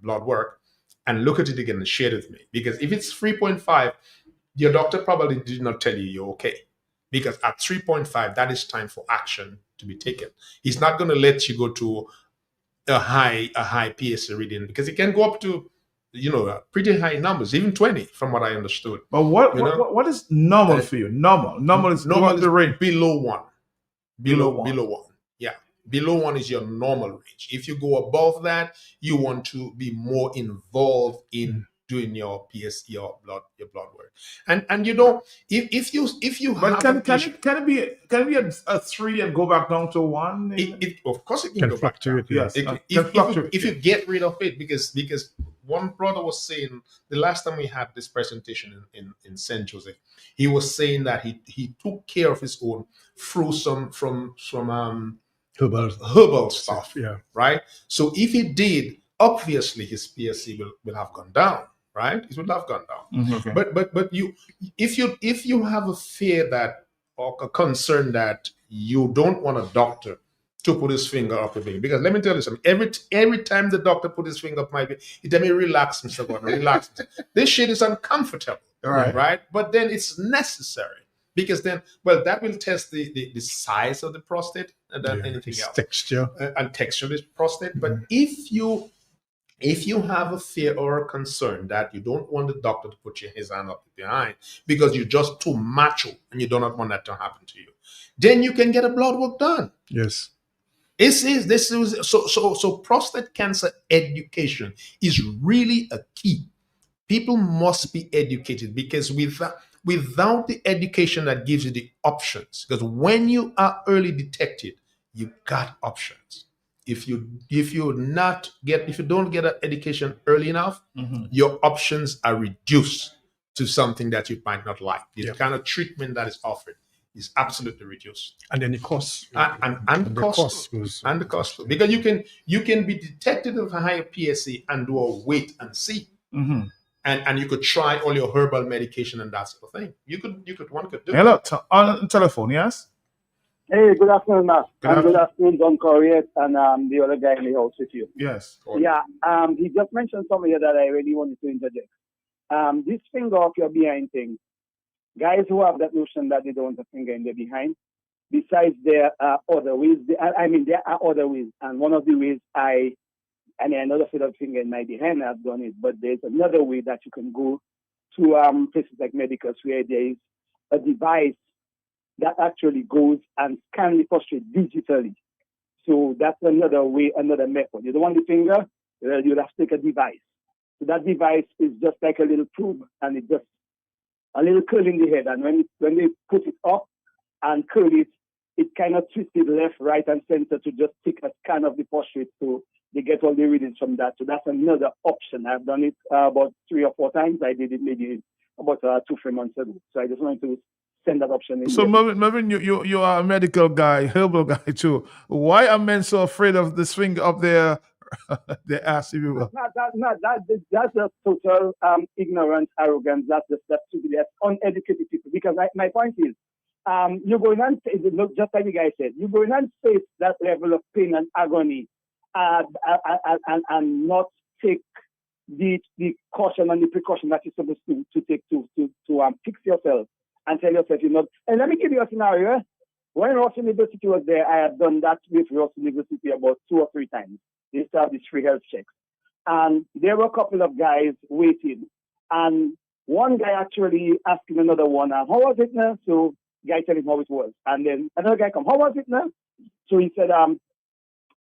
blood work and look at it again and share it with me. Because if it's 3.5, your doctor probably did not tell you you're okay. Because at 3.5, that is time for action to be taken. He's not going to let you go to a high PSA reading, because it can go up to, pretty high numbers, even 20, from what I understood. But what is normal for you? Normal is the range below 1. Below 1. Yeah. Below 1 is your normal range. If you go above that, you want to be more involved in doing your blood work. And you know, if you but can it be a 3 and go back down to 1? Of course it can go fluctuate. Back down. Yes, if you get rid of it, because one brother was saying the last time we had this presentation in St. Joseph, he was saying that he took care of his own through some herbal stuff. Yeah. Right. So if he did, obviously his PSC will have gone down. Right, it would have gone down. Okay. But if you have a fear that, or a concern that you don't want a doctor to put his finger up the vein, because let me tell you something. Every time the doctor put his finger up my vein, he tell me, relax, Mr. Gordon, relax. This shit is uncomfortable. Right. But then it's necessary, because then, that will test the size of the prostate and then anything else. Texture. And texture of the prostate. But if you have a fear or a concern that you don't want the doctor to put his hand up behind because you're just too macho and you do not want that to happen to you, then you can get a blood work done. Yes. So prostate cancer education is really a key. People must be educated, because without the education that gives you the options, because when you are early detected, you got options. If you don't get an education early enough, your options are reduced to something that you might not like. The kind of treatment that is offered is absolutely reduced. And then the cost. And the cost. Because you can be detected with a higher PSA and do a wait and see. And you could try all your herbal medication and that sort of thing. One could do. Hello, on telephone, yes? Hey, good afternoon, Matt. Good afternoon, Don Corriette, and the other guy in the house with you. Yes. Yeah, he just mentioned something here that I really wanted to interject. This finger off your behind thing, guys who have that notion that they don't want a finger in their behind, besides there are other ways. There are other ways, and one of the ways I never fit a finger in my behind, I've done it, but there's another way that you can go to places like Medicus, where there is a device that actually goes and scans the prostate digitally. So that's another way, another method. You don't want the finger, you'll have to take a device. So that device is just like a little probe, and it's just a little curl in the head. And when they put it up and curl it, it kind of twists it left, right, and center to just take a scan of the prostate. So they get all the readings from that. So that's another option. I've done it about 3 or 4 times. I did it maybe about 2-3 months ago. So I just wanted to send that option in. So Mervin, you are a medical guy, herbal guy too. Why are men so afraid of this finger up there They asked if you were. That's just total ignorance, arrogance. That's stupid, that's uneducated people. Because my point is, you're going on, just like the guy said, you're going on face that level of pain and agony and not take the caution and the precaution that you're supposed to take to fix yourself and tell yourself you're not. And let me give you a scenario. When Ross University was there, I had done that with Ross University about 2 or 3 times. They used to have these free health checks. And there were a couple of guys waiting. And one guy actually asking another one, how was it now? So guy telling him how it was. And then another guy come, how was it now? So he said,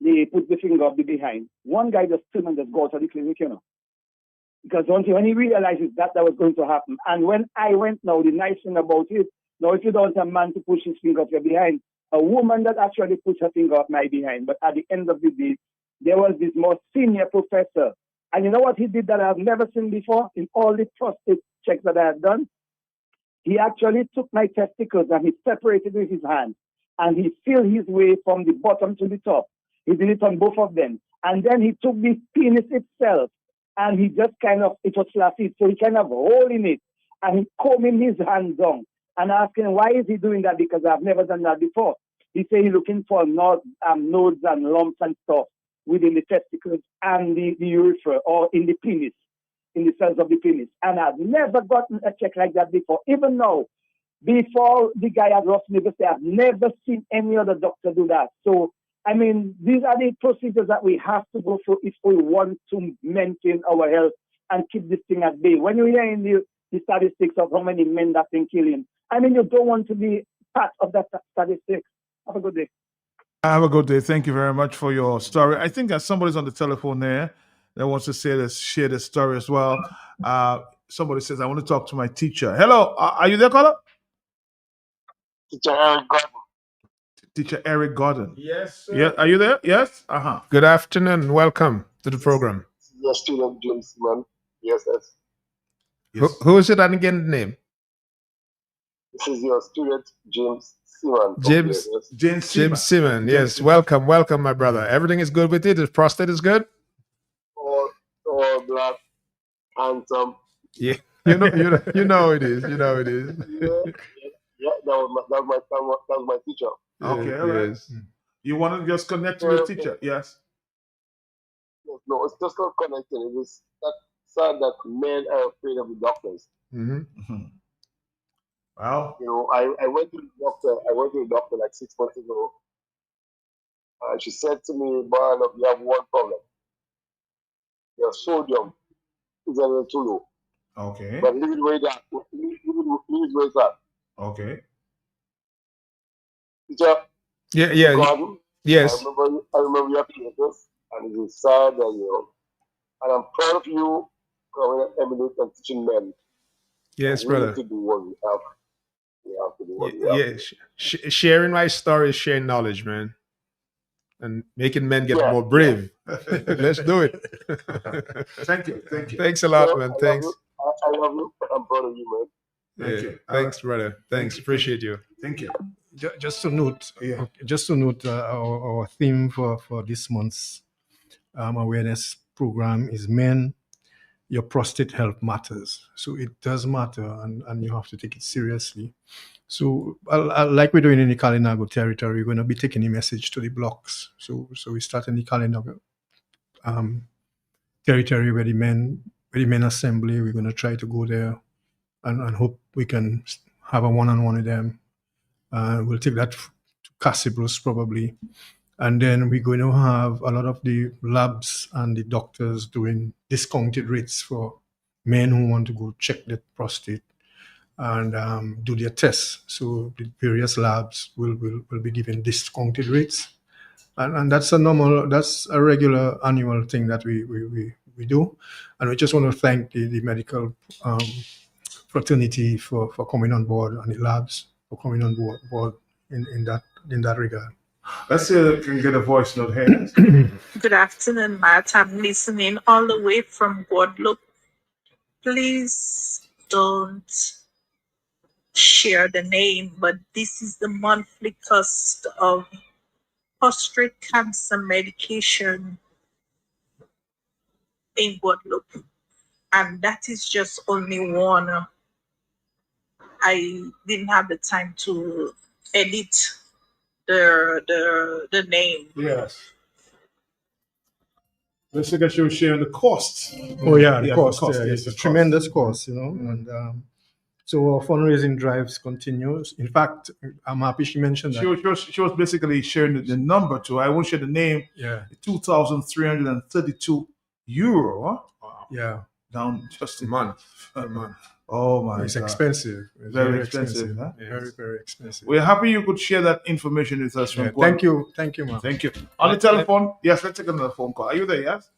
they put the finger up the behind. One guy just turned and just go out of the clinic, Because when he realizes that was going to happen. And when I went now, the nice thing about it, now if you don't want a man to push his finger up your behind, a woman that actually puts her finger up my behind. But at the end of the day, there was this more senior professor. And you know what he did that I've never seen before in all the prostate checks that I have done? He actually took my testicles and he separated with his hand. And he filled his way from the bottom to the top. He did it on both of them. And then he took the penis itself and he just it was flaccid, so he kind of holding it and he combing his hand down and asking why is he doing that, because I've never done that before. He said he's looking for nodes and lumps and stuff within the testicles and the urethra or in the penis, in the cells of the penis. And I've never gotten a check like that before. Even now, before the guy at Ross University, I've never seen any other doctor do that. So, I mean, these are the procedures that we have to go through if we want to maintain our health and keep this thing at bay. When you hear in the statistics of how many men that been killing, I mean, you don't want to be part of that statistics. Have a good day. Have a good day. Thank you very much for your story. I think that somebody's on the telephone there that wants to share this story as well. Somebody says, I want to talk to my teacher. Hello, are you there, caller? Teacher Eric Gordon. Teacher Eric Gordon. Yes, sir. Yeah, are you there? Yes? Uh-huh. Good afternoon. Welcome to the program. Your student, James Simon. Yes. Who is it again, the name? This is your student, James Simon. James Simon. Yes. Welcome, my brother. Everything is good with it? The prostate is good? All black, handsome. Yeah. You know it is. You know it is. Yeah, that was my teacher. Okay, all right. Yes. You want to just connect to your teacher? Yes. No, it's just not connecting. It is that sad that men are afraid of the doctors. Mm-hmm. Wow. I went to the doctor like 6 months ago, and she said to me, "Brian, you have one problem. Your sodium is a little too low. Okay. But leave it where that. Leave it where that." Okay. Teacher. Yeah. Gordon, Yes. I remember you have to do this, and it is sad that and I'm proud of you coming and emulate and teaching men. Yes, we brother. Need to do what we have. We have to do what we have. Yeah. Sharing my story is sharing knowledge, man. And making men get more brave. Let's do it. Thank you. Thanks a lot, man. Thanks. I love you. I'm proud of you, man. Thank you. Thanks, brother. Thanks. Appreciate you. Thank you. Just to note, our theme for this month's awareness program is Men, Your Prostate Health Matters. So it does matter, and you have to take it seriously. So like we're doing in the Kalinago territory, we're going to be taking the message to the blocks. So we start in the Kalinago territory where the men assembly. We're going to try to go there and hope we can have a one-on-one with them. We'll take that to Casibros probably. And then we're going to have a lot of the labs and the doctors doing discounted rates for men who want to go check their prostate and do their tests. So the various labs will be giving discounted rates. And that's a regular annual thing that we do. And we just want to thank the medical fraternity for coming on board, and the labs for coming on board in that regard. Let's see if we can get a voice note here. Good afternoon, Matt. I'm listening all the way from Guadeloupe. Please don't share the name, but this is the monthly cost of prostate cancer medication in Guadeloupe. And that is just only one. I didn't have the time to edit the name. Yes. Let's look at you sharing the cost. Oh yeah, the cost. yes, It's the a cost. tremendous cost, you know. And so our fundraising drives continues. In fact, I'm happy she mentioned that. She was basically sharing the number too. I won't share the name. Yeah. €2,332. Wow. Yeah. Down just a month. A month. Oh my God. It's expensive. It's very expensive. Huh? Very, very expensive. We're happy you could share that information with us. Yeah, From thank you, ma'am. Thank you. On the telephone, yes, let's take another phone call. Are you there? Yes.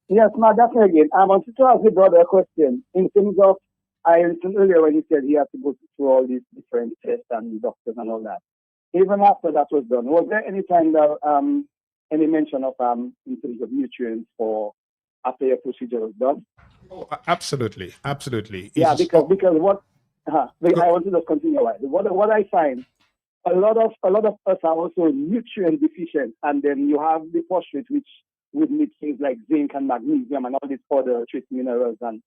Yes, definitely again. I wanted to ask the brother a question in terms of, I listened earlier when he said he had to go through all these different tests and doctors and all that. Even after that was done, was there any kind of any mention of in terms of nutrients for after your procedure was done? Oh, absolutely. Yeah, because what I want to just continue. What I find, a lot of us are also nutrient deficient, and then you have the prostate which would need things like zinc and magnesium and all these other trace minerals, and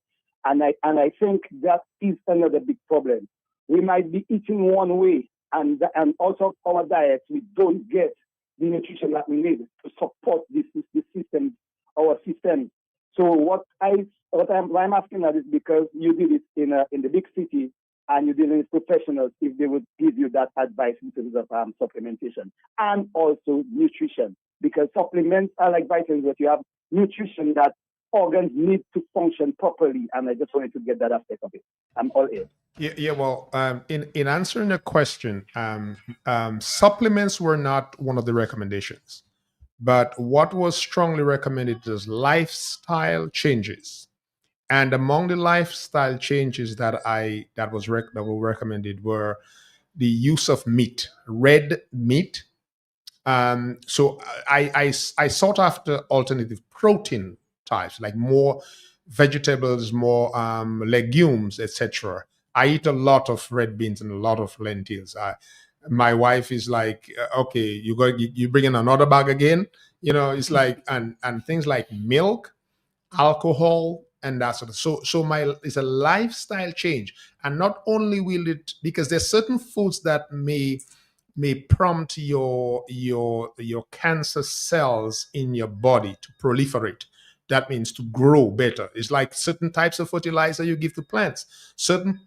I think that is another big problem. We might be eating one way, and also our diet, we don't get the nutrition that we need to support this system, our system. So what I'm asking that is because you did it in the big city and you did it with professionals, if they would give you that advice in terms of supplementation and also nutrition, because supplements are like vitamins, but you have nutrition that organs need to function properly, and I just wanted to get that aspect of it. I'm all ears. Yeah. Well, in answering the question, supplements were not one of the recommendations, but what was strongly recommended is lifestyle changes. And among the lifestyle changes that were recommended were the use of meat, red meat. So I sought after alternative protein types, like more vegetables, more legumes, etc. I eat a lot of red beans and a lot of lentils. My wife is like, okay, you bring in another bag again. It's like and things like milk, alcohol, and that sort of. So it's a lifestyle change, and not only will it, because there's certain foods that may prompt your cancer cells in your body to proliferate. That means to grow better. It's like certain types of fertilizer you give to plants. Certain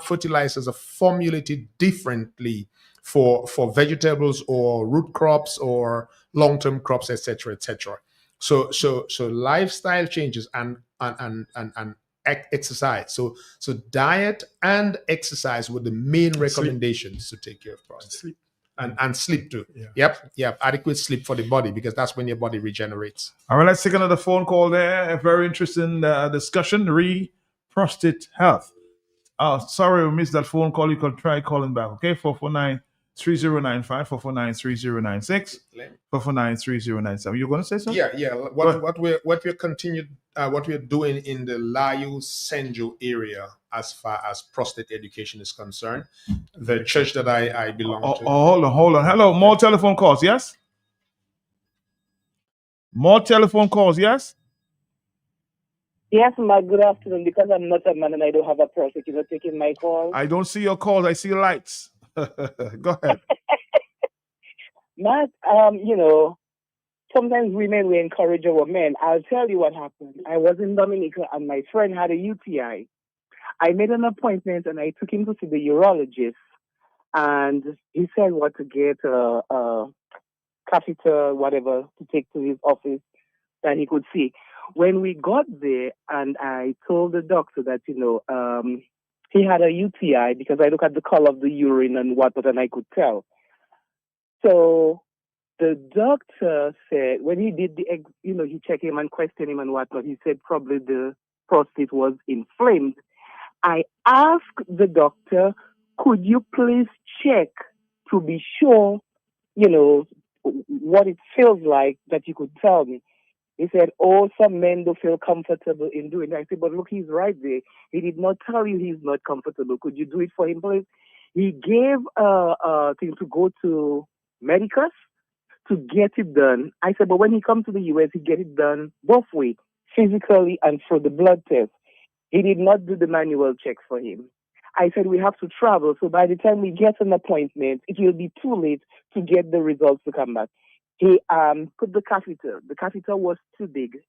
fertilizers are formulated differently for vegetables or root crops or long-term crops, etc., etc. So lifestyle changes and exercise. So diet and exercise were the main recommendations to take care of prostate. And sleep too. Yeah. Yep. Adequate sleep for the body, because that's when your body regenerates. All right, let's take another phone call there. A very interesting discussion. Prostate health. Oh, sorry, we missed that phone call. You can try calling back. Okay, 449-3095, 449-3096, 449-3097. You're going to say something? Yeah. What we're doing in the Layu Senjo area as far as prostate education is concerned, the church that I belong to. Hold on. Hello, more telephone calls, yes? More telephone calls, yes? Yes, good afternoon. Because I'm not a man and I don't have a prostate, you're taking my call. I don't see your calls. I see lights. Go ahead. Matt, sometimes women, we encourage our men. I'll tell you what happened. I was in Dominica and my friend had a UTI. I made an appointment and I took him to see the urologist. And he said what to get a catheter, whatever, to take to his office that he could see. When we got there and I told the doctor that, he had a UTI, because I look at the color of the urine and whatnot, and I could tell. So the doctor said, when he did he checked him and questioned him and whatnot, he said probably the prostate was inflamed. I asked the doctor, could you please check to be sure, what it feels like, that you could tell me? He said, some men don't feel comfortable in doing that. I said, but look, he's right there. He did not tell you he's not comfortable. Could you do it for him, please? He gave a thing to go to Medicus to get it done. I said, but when he comes to the U.S., he get it done both ways, physically and through the blood test. He did not do the manual check for him. I said, we have to travel, so by the time we get an appointment, it will be too late to get the results to come back. He put the catheter. The catheter was too big.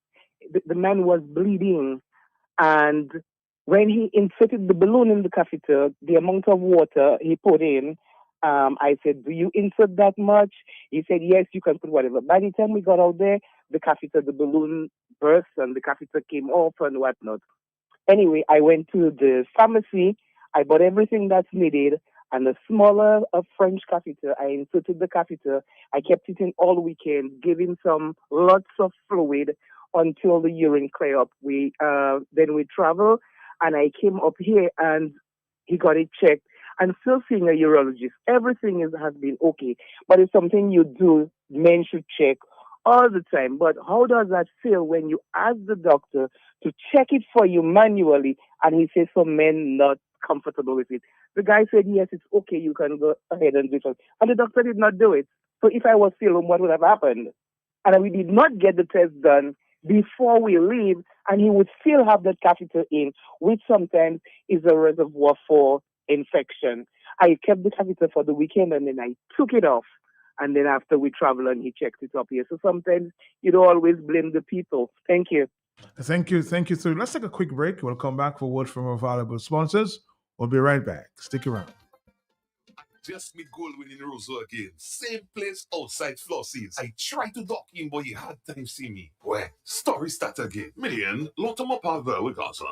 The man was bleeding. And when he inserted the balloon in the catheter, the amount of water he put in, I said, do you insert that much? He said, yes, you can put whatever. By the time we got out there, the catheter, the balloon burst and the catheter came off and whatnot. Anyway, I went to the pharmacy. I bought everything that's needed and a smaller French catheter. I inserted the catheter. I kept it in all weekend, gave him lots of fluid until the urine cleared up. Then we traveled and I came up here and he got it checked. I'm still seeing a urologist. Everything has been okay. But it's something you do, men should check all the time. But how does that feel when you ask the doctor to check it for you manually and he says some men not comfortable with it? The guy said, yes, it's okay, you can go ahead and do it. And the doctor did not do it. So if I was still home, what would have happened? And we did not get the test done before we leave, and he would still have that catheter in, which sometimes is a reservoir for infection. I kept the catheter for the weekend and then I took it off. And then after we traveled and he checked it up here. So sometimes you don't always blame the people. Thank you. Thank you. So let's take a quick break. We'll come back for word from our valuable sponsors. We'll be right back. Stick around. Just me Goldwyn in Roseau again. Same place outside Flossie's. I tried to dock in, but he had time see me. Where? Story start again. Million, lot of my power with Gaza.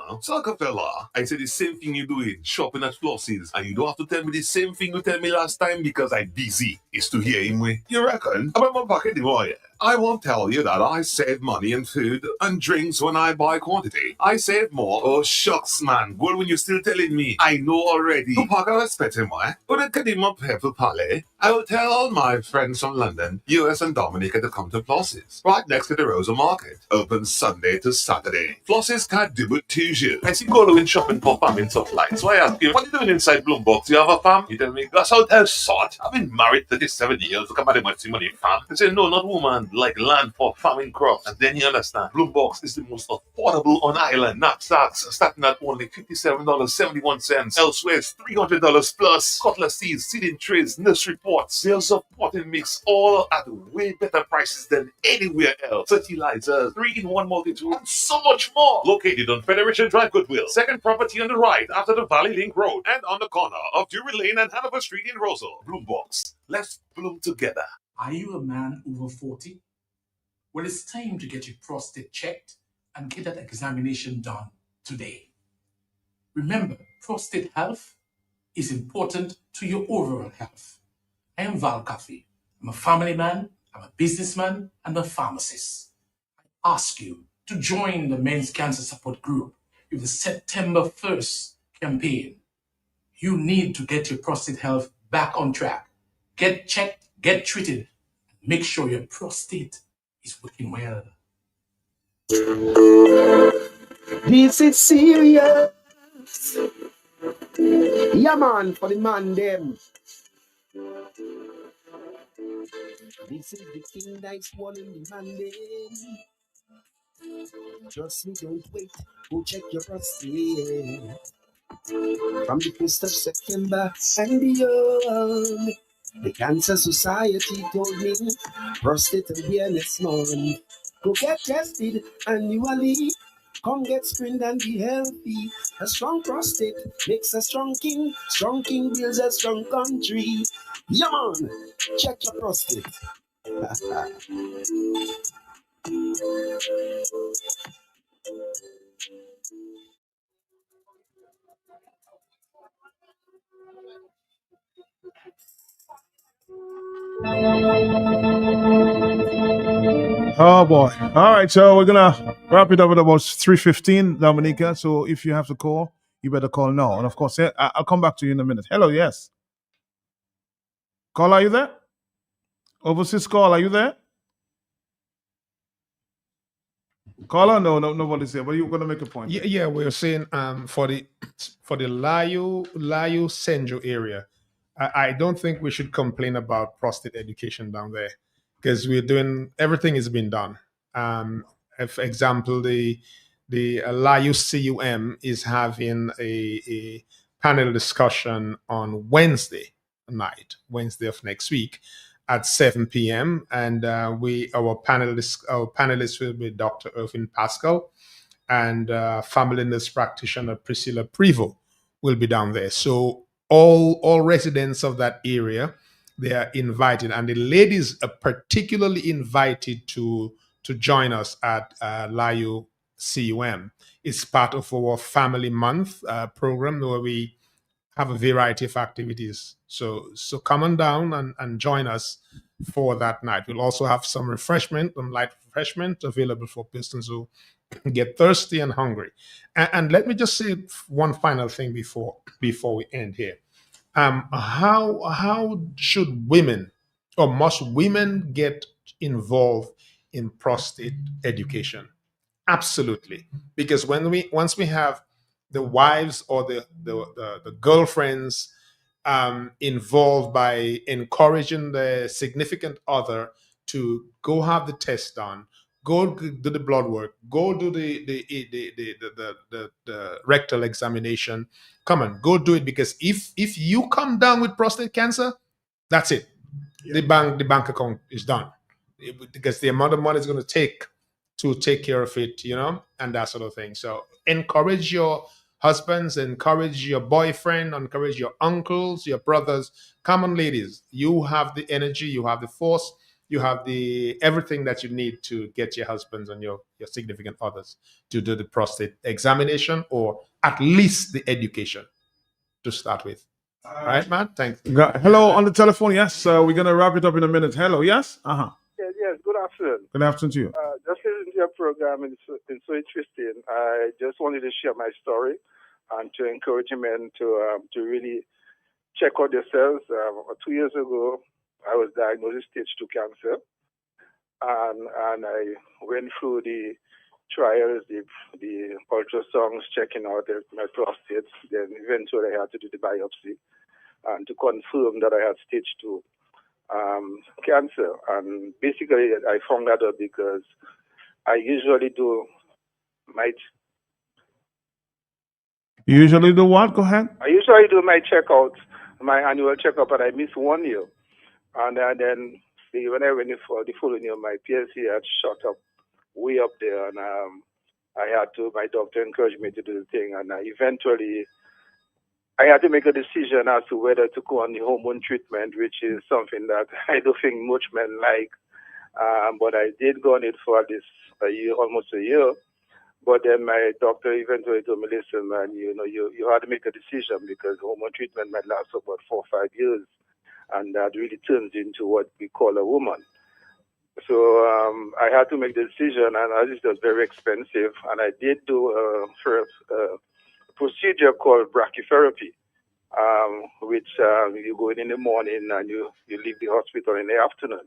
Fella. I said the same thing you doing, shopping at Flossie's. And you don't have to tell me the same thing you tell me last time because I'm busy. It's to hear him way. You reckon? About my pocket the boy. I won't tell you that I save money in food and drinks when I buy quantity. I save more. Oh, shucks, man. Well, when you're still telling me, I know already. To pack I expect him, why? But I can him up here for Palais. I will tell all my friends from London, US and Dominica to come to Floss's. Right next to the Rosa Market. Open Sunday to Saturday. Floss's can't do but Tuesday. I see Goldwyn shopping for farming supplies. So I ask you, what are you doing inside Bloombox? Do you have a farm? You tell me, that's how tell sort. I've been married 37 years. Look at my money farm. I say, no, not woman. Like land for farming crops. And then you understand, Bloombox is the most affordable on island. Knapsacks starting at only $57.71. Elsewhere, it's $300 plus. Cutlass seeds, seeding trays, nursery pots, sales of potting mix, all at way better prices than anywhere else. Fertilizers, 3-in-1 multi-tool, and so much more. Located on Federation Drive, Goodwill. Second property on the right after the Valley Link Road and on the corner of Drury Lane and Hanover Street in Roseau. Bloombox. Let's bloom together. Are you a man over 40? Well, it's time to get your prostate checked and get that examination done today. Remember, prostate health is important to your overall health. I am Val Coffey. I'm a family man, I'm a businessman, and a pharmacist. I ask you to join the Men's Cancer Support Group with the September 1st campaign. You need to get your prostate health back on track. Get checked, get treated, and make sure your prostate is working well. This is serious. Yeah, man, for the man, them. This is the king that's one in the man, them. Trust me, don't wait. Go check your prostate. From the 1st of September and beyond. The Cancer Society told me prostate awareness month. Go get tested annually. Come get screened and be healthy. A strong prostate makes a strong king. Strong king builds a strong country. Yeah, man. Check your prostate. Oh boy. All right, so we're gonna wrap it up at about 3:15, Dominica. So if you have to call, you better call now. And of course, I'll come back to you in a minute. Hello, yes. Call, are you there? Overseas call, are you there? Caller, no, nobody's here. But you're gonna make a point. Yeah, we're saying for the Layu Senjo area, I don't think we should complain about prostate education down there because we're doing everything is being done. For example, the LIU CUM is having a panel discussion on Wednesday night, Wednesday of next week at 7 p.m. And our panelists will be Dr. Irvin Pascal and family nurse practitioner Priscilla Prevo will be down there. So all residents of that area, they are invited, and the ladies are particularly invited to join us at LIU CUM. It's part of our Family Month program where we have a variety of activities. So come on down and join us for that night. We'll also have some refreshment, some light refreshment available for persons who get thirsty and hungry. And let me just say one final thing before we end here. How should women, or must women, get involved in prostate education? Absolutely, because once we have the wives or the girlfriends involved by encouraging the significant other to go have the test done, go do the blood work, go do the rectal examination. Come on, go do it, because if you come down with prostate cancer, that's it. The bank account is done, because the amount of money it's going to take care of it, and that sort of thing. So encourage your husbands, encourage your boyfriend, encourage your uncles, your brothers. Come on, ladies, you have the energy, you have the force, you have the everything that you need to get your husbands and your significant others to do the prostate examination, or at least the education to start with. All right, man. Thanks. Hello on the telephone. Yes, we're gonna wrap it up in a minute. Hello. Yes. Yes. Good afternoon. Good afternoon to you. Just listening to your program, it's so interesting. I just wanted to share my story and to encourage men to really check out themselves. 2 years ago, I was diagnosed with stage 2 cancer, and I went through the trials, the ultrasounds, checking out my prostate. Then eventually I had to do the biopsy and to confirm that I had stage 2 cancer. And basically I found that out because I usually do my... You usually do what? Go ahead. I usually do my checkout, my annual checkup, and I missed 1 year. And then when I went for the following year, my PSA had shot up way up there, and my doctor encouraged me to do the thing, and eventually I had to make a decision as to whether to go on the hormone treatment, which is something that I don't think much men like. But I did go on it for at least almost a year. But then my doctor eventually told me, listen, man, you had to make a decision, because hormone treatment might last about 4 or 5 years, and that really turns into what we call a woman. So I had to make the decision, and it was very expensive. And I did do a procedure called brachytherapy, which you go in the morning and you leave the hospital in the afternoon.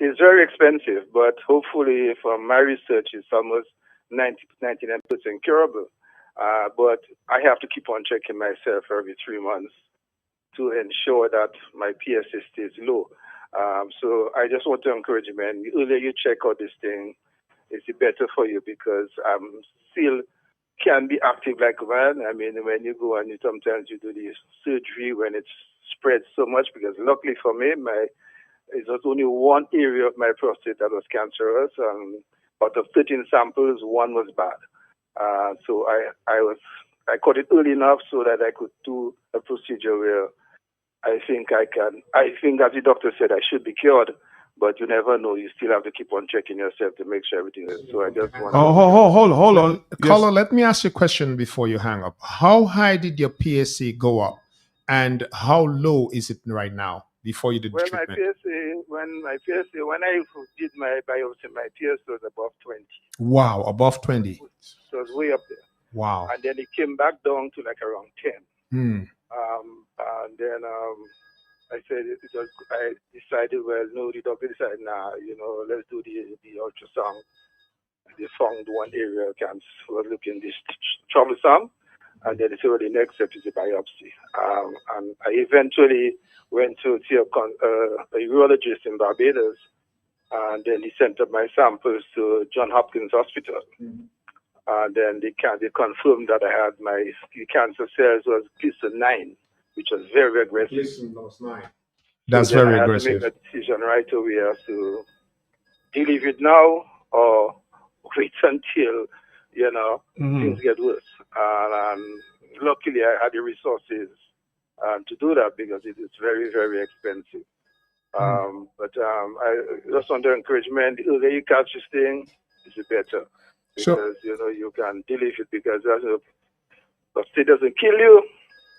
It's very expensive, but hopefully from my research, it's almost 99% curable. But I have to keep on checking myself every 3 months to ensure that my PSA stays low. So I just want to encourage you, man, the earlier you check out this thing, it's better for you, because still can be active like a man. I mean, when you go and sometimes you do the surgery when it spreads so much, because luckily for me, it was only one area of my prostate that was cancerous, and out of 13 samples, 1 was bad. So I caught it early enough so that I could do a procedure where I think as the doctor said, I should be cured, but you never know. You still have to keep on checking yourself to make sure everything is. So I just want hold on. Caller, let me ask you a question before you hang up. How high did your PSA go up, and how low is it right now before you did the treatment? When I did my biopsy, my PSA was above 20. Wow, above 20. So it was way up there. Wow. And then it came back down to like around 10. And then I decided, well, no, the doctor decided, let's do the ultrasound. They found one area cancer was looking this troublesome, and then they said, well, the next step is the biopsy. And I eventually went to see a urologist in Barbados, And then he sent up my samples to Johns Hopkins Hospital. And then they confirmed that I had my cancer cells was Gleason 9, which was very, very aggressive. Gleason plus 9. So That's then very I had aggressive. to make a decision right away as to deal with it now or wait until, things get worse. And luckily I had the resources to do that because it is very, very expensive. But I just want to encourage men, the earlier you catch this thing, the better. Because, you can deal with it because prostate doesn't kill you.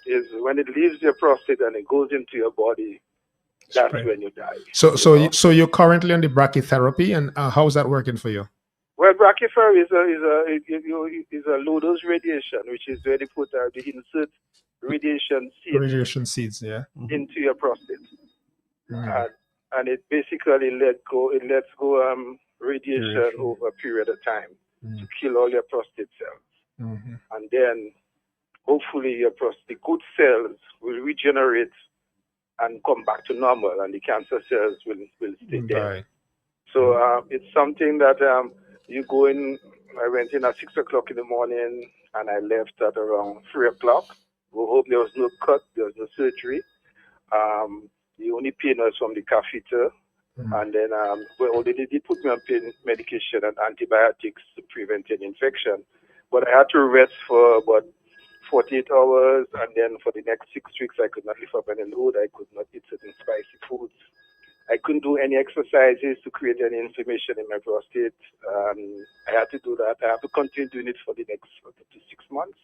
Is when it leaves your prostate and it goes into your body, that's when you die. So you're currently on the brachytherapy, and how's that working for you? Well, brachytherapy is a low dose radiation, which is where they put the insert radiation seeds yeah, into your prostate, and it basically lets go radiation over a period of time to kill all your prostate cells, and then hopefully your prostate good cells will regenerate and come back to normal, and the cancer cells will stay dead. So it's something that you go in. I went in at 6 o'clock in the morning, and I left at around 3 o'clock. Go home. There was no cut. There was no surgery. The only pain was from the catheter, and then they put me on pain medication and antibiotics to prevent an infection. But I had to rest for about 48 hours, and then for the next 6 weeks, I could not lift up any load. I could not eat certain spicy foods. I couldn't do any exercises to create any inflammation in my prostate. I had to do that. I have to continue doing it for the next 6 months.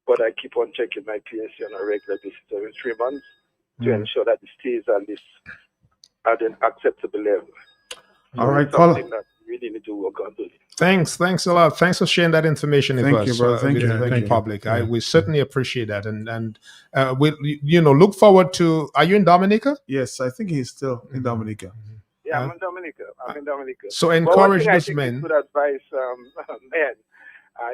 But I keep on checking my PSA on a regular basis every 3 months to ensure that it stays at an acceptable level. All right, something that we really need to work on doing. Thanks a lot. Thanks for sharing that information with us, Thank you. with the public. We certainly appreciate that, and we look forward to. Are you in Dominica? Yes, I think he's still in Dominica. Yeah, I'm in Dominica. So encourage those men. men. Good advice, men.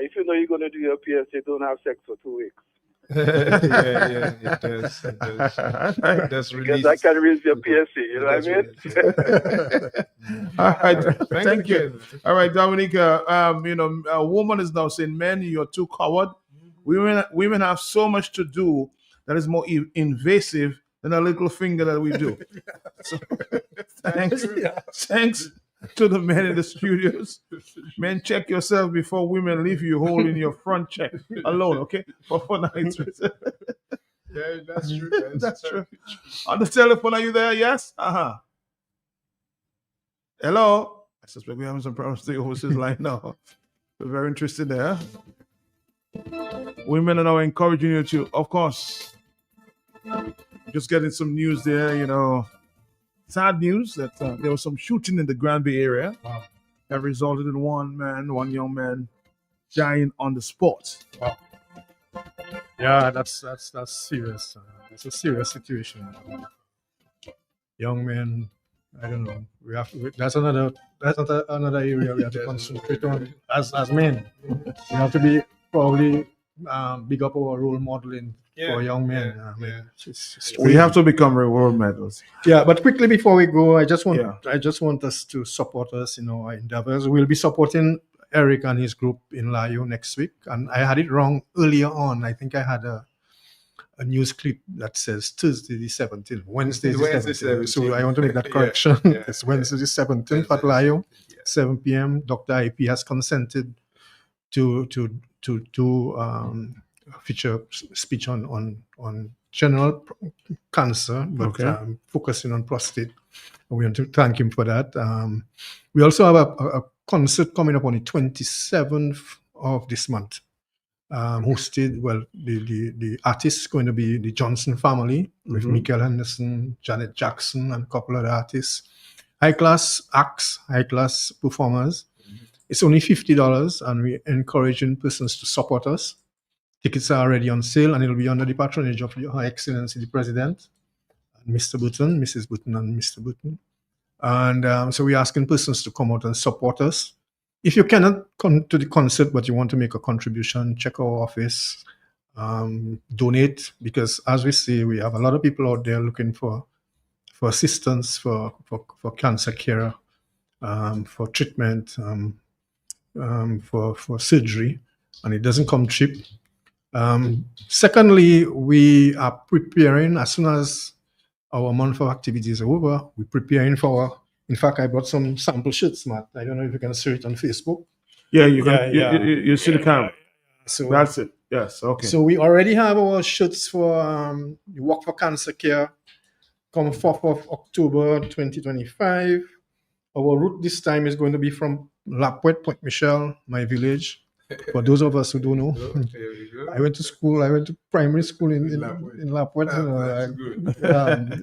If you know you're going to do your PSA, don't have sex for 2 weeks. It does. Because I can raise your PSA, you know what I mean? All right, thank you. All right, Dominica, a woman is now saying, men, you're too coward. Women have so much to do that is more invasive than a little finger that we do. So, thanks to the men in the studios. Men, check yourself before women leave you holding your front check alone, okay? For nights. Yeah, that's true. That's true. On the telephone, are you there? Yes? Hello? I suspect we're having some problems with the overseas line now. We're very interested there. Women are now encouraging you to, of course, just getting some news there, sad news that there was some shooting in the Granby area that resulted in one young man dying on the spot. Wow. Yeah, that's serious. It's a serious situation. Young men, I don't know. That's another area we have to concentrate on as men. We have to be probably big up our role modeling for young men. We have to become role models. Yeah, but quickly before we go, I just want us to support us in our endeavors. We'll be supporting Eric and his group in Layo next week. And I had it wrong earlier on. I think I had a news clip that says Tuesday the 17th, Wednesday the 17th. So I want to make that correction. It's Wednesday the 17th at Layo, 7 p.m. Dr. IP has consented to do a feature speech on general cancer, but focusing on prostate. We want to thank him for that. We also have a concert coming up on the 27th of this month. Hosted, the artist is going to be the Johnson family with Michael Henderson, Janet Jackson, and a couple other artists. High class acts, high class performers. It's only $50, and we're encouraging persons to support us. Tickets are already on sale, and it'll be under the patronage of Her Excellency the President, Mr. Button, Mrs. Button, and Mr. Button. And so we're asking persons to come out and support us. If you cannot come to the concert, but you want to make a contribution, check our office, donate, because as we say, we have a lot of people out there looking for assistance for cancer care. for treatment, for surgery, and it doesn't come cheap. Secondly, we are preparing as soon as our month of activity is over. We're preparing for. In fact, I brought some sample shirts, Matt. I don't know if you can see it on Facebook. Yeah, you see the camera. So That's it. Yes. Okay. So we already have our shirts for the Walk for Cancer Care come 4th of October 2025. Our route this time is going to be from La Pointe, Point Michel, my village. For those of us who don't know, I went to primary school in La Pointe,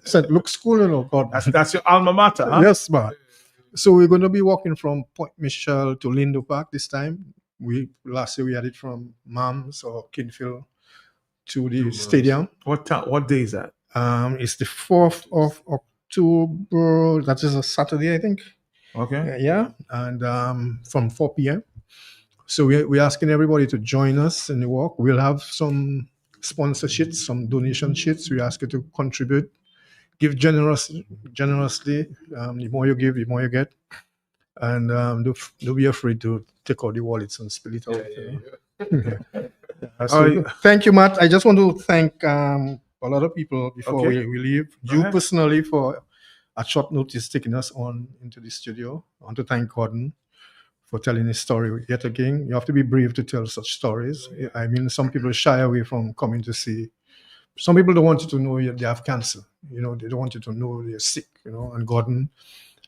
St. Luke's School, God. That's your alma mater, huh? Yes, man. So we're going to be walking from Point Michel to Lindo Park this time. Last year we had it from Mams or Kinfield to the stadium. What day is that? It's the 4th of October. That is a Saturday, I think. Okay. Yeah, and from 4 p.m. So we're asking everybody to join us in the walk. We'll have some sponsor sheets, some donation sheets. We ask you to contribute, give generously. The more you give, the more you get. And don't be afraid to take out the wallets and spill it out. So thank you, Matt. I just want to thank a lot of people before we leave. You personally for at short notice taking us on into the studio. I want to thank Gordon for telling his story yet again. You have to be brave to tell such stories. I mean, some people shy away from coming to see. Some people don't want you to know they have cancer. They don't want you to know they're sick. And Gordon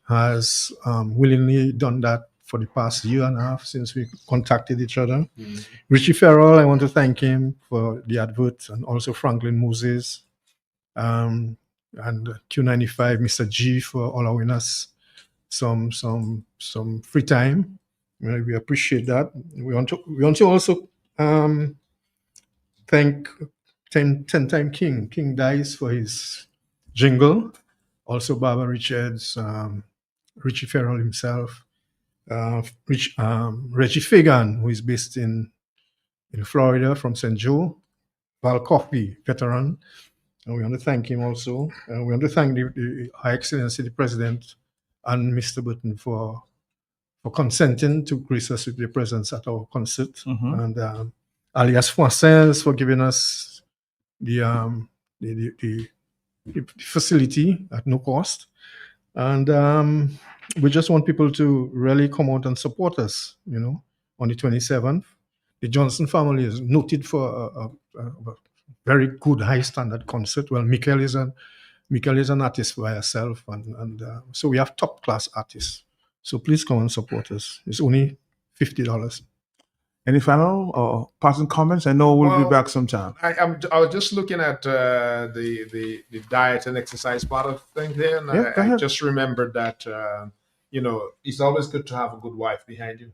has willingly done that for the past year and a half since we contacted each other. Richie Farrell, I want to thank him for the advert, and also Franklin Moses, and Q95, Mr. G, for allowing us some free time. We appreciate that. We want to also thank 10-time King Dice for his jingle. Also Barbara Richards, Richie Farrell himself, Reggie Fagan, who is based in Florida from St. Joe, Val Coffey, veteran. And we want to thank him also. We want to thank the High Excellency, the President, and Mr. Burton for consenting to grace us with their presence at our concert, and alias Française for giving us the facility at no cost. And we just want people to really come out and support us, on the 27th. The Johnson family is noted for a very good, high standard concert. Well, Michael is an artist by herself, and so we have top class artists. So please come and support us. It's only $50. Any final or passing comments? I know we'll be back sometime. I was just looking at the diet and exercise part of things there, and I just remembered that it's always good to have a good wife behind you.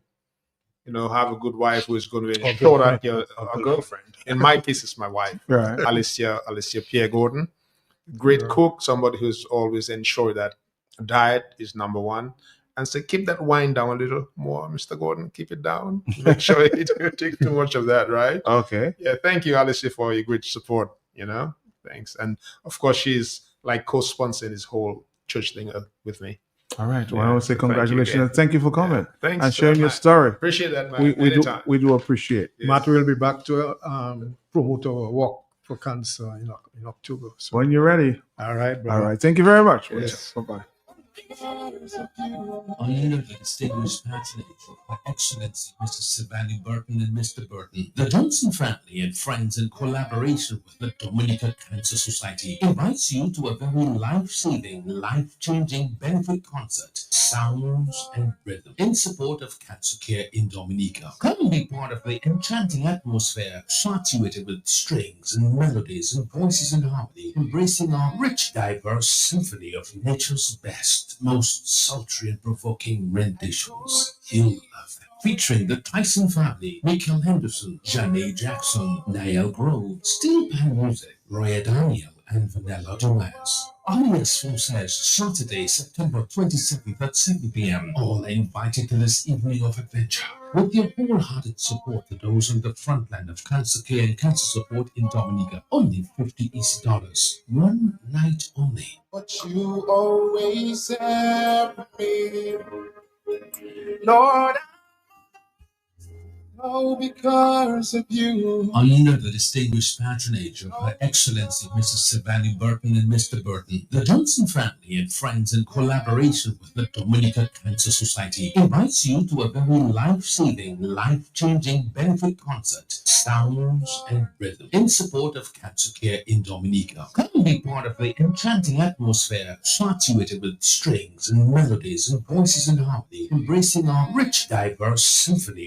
Have a good wife who is going to ensure that you're a girlfriend. In my case, it's my wife, right. Alicia Pierre Gordon. Great cook, somebody who's always ensured that diet is number one. And so keep that wine down a little more, Mr. Gordon. Keep it down. Make sure you don't take too much of that, right? Okay. Yeah, thank you, Alicia, for your great support, Thanks. And, of course, she's like co-sponsoring this whole church thing with me. All right. Well, I want to say congratulations and thank you for coming. Thanks. And sharing your story. Appreciate that, man. We do appreciate. Yes. Matt will be back to promote our Walk for Cancer in October. So. When you're ready. All right, brother. All right. Thank you very much. Yes. Bye-bye. Honored and distinguished patronage of Her Excellency Mrs. Savannah Burton and Mr. Burton, the Johnson family and friends, in collaboration with the Dominica Cancer Society, invites you to a very life-saving, life-changing benefit concert, Sounds and Rhythm, in support of cancer care in Dominica. Come and be part of the enchanting atmosphere, saturated with strings and melodies and voices in harmony, embracing our rich, diverse symphony of nature's best, most sultry and provoking renditions. You'll love them. Featuring the Tyson family, Michael Henderson, Janae Jackson, Niall Grove, Steel Pan Music, Roya Daniel, and Vanilla Dumas. Alias says Saturday, September 27th at 7 p.m. All are invited to this evening of adventure. With your wholehearted support to those on the front line of cancer care and cancer support in Dominica, only $50 easy. One night only. But you always have me. Lord, oh, because of you. Under the distinguished patronage of Her Excellency Mrs. Savannah Burton and Mr. Burton, the Johnson family and friends, in collaboration with the Dominica Cancer Society, invites you to a very life-saving, life-changing benefit concert, Sounds and Rhythm, in support of cancer care in Dominica. Come and be part of the enchanting atmosphere, saturated with strings and melodies and voices in harmony, embracing our rich, diverse symphony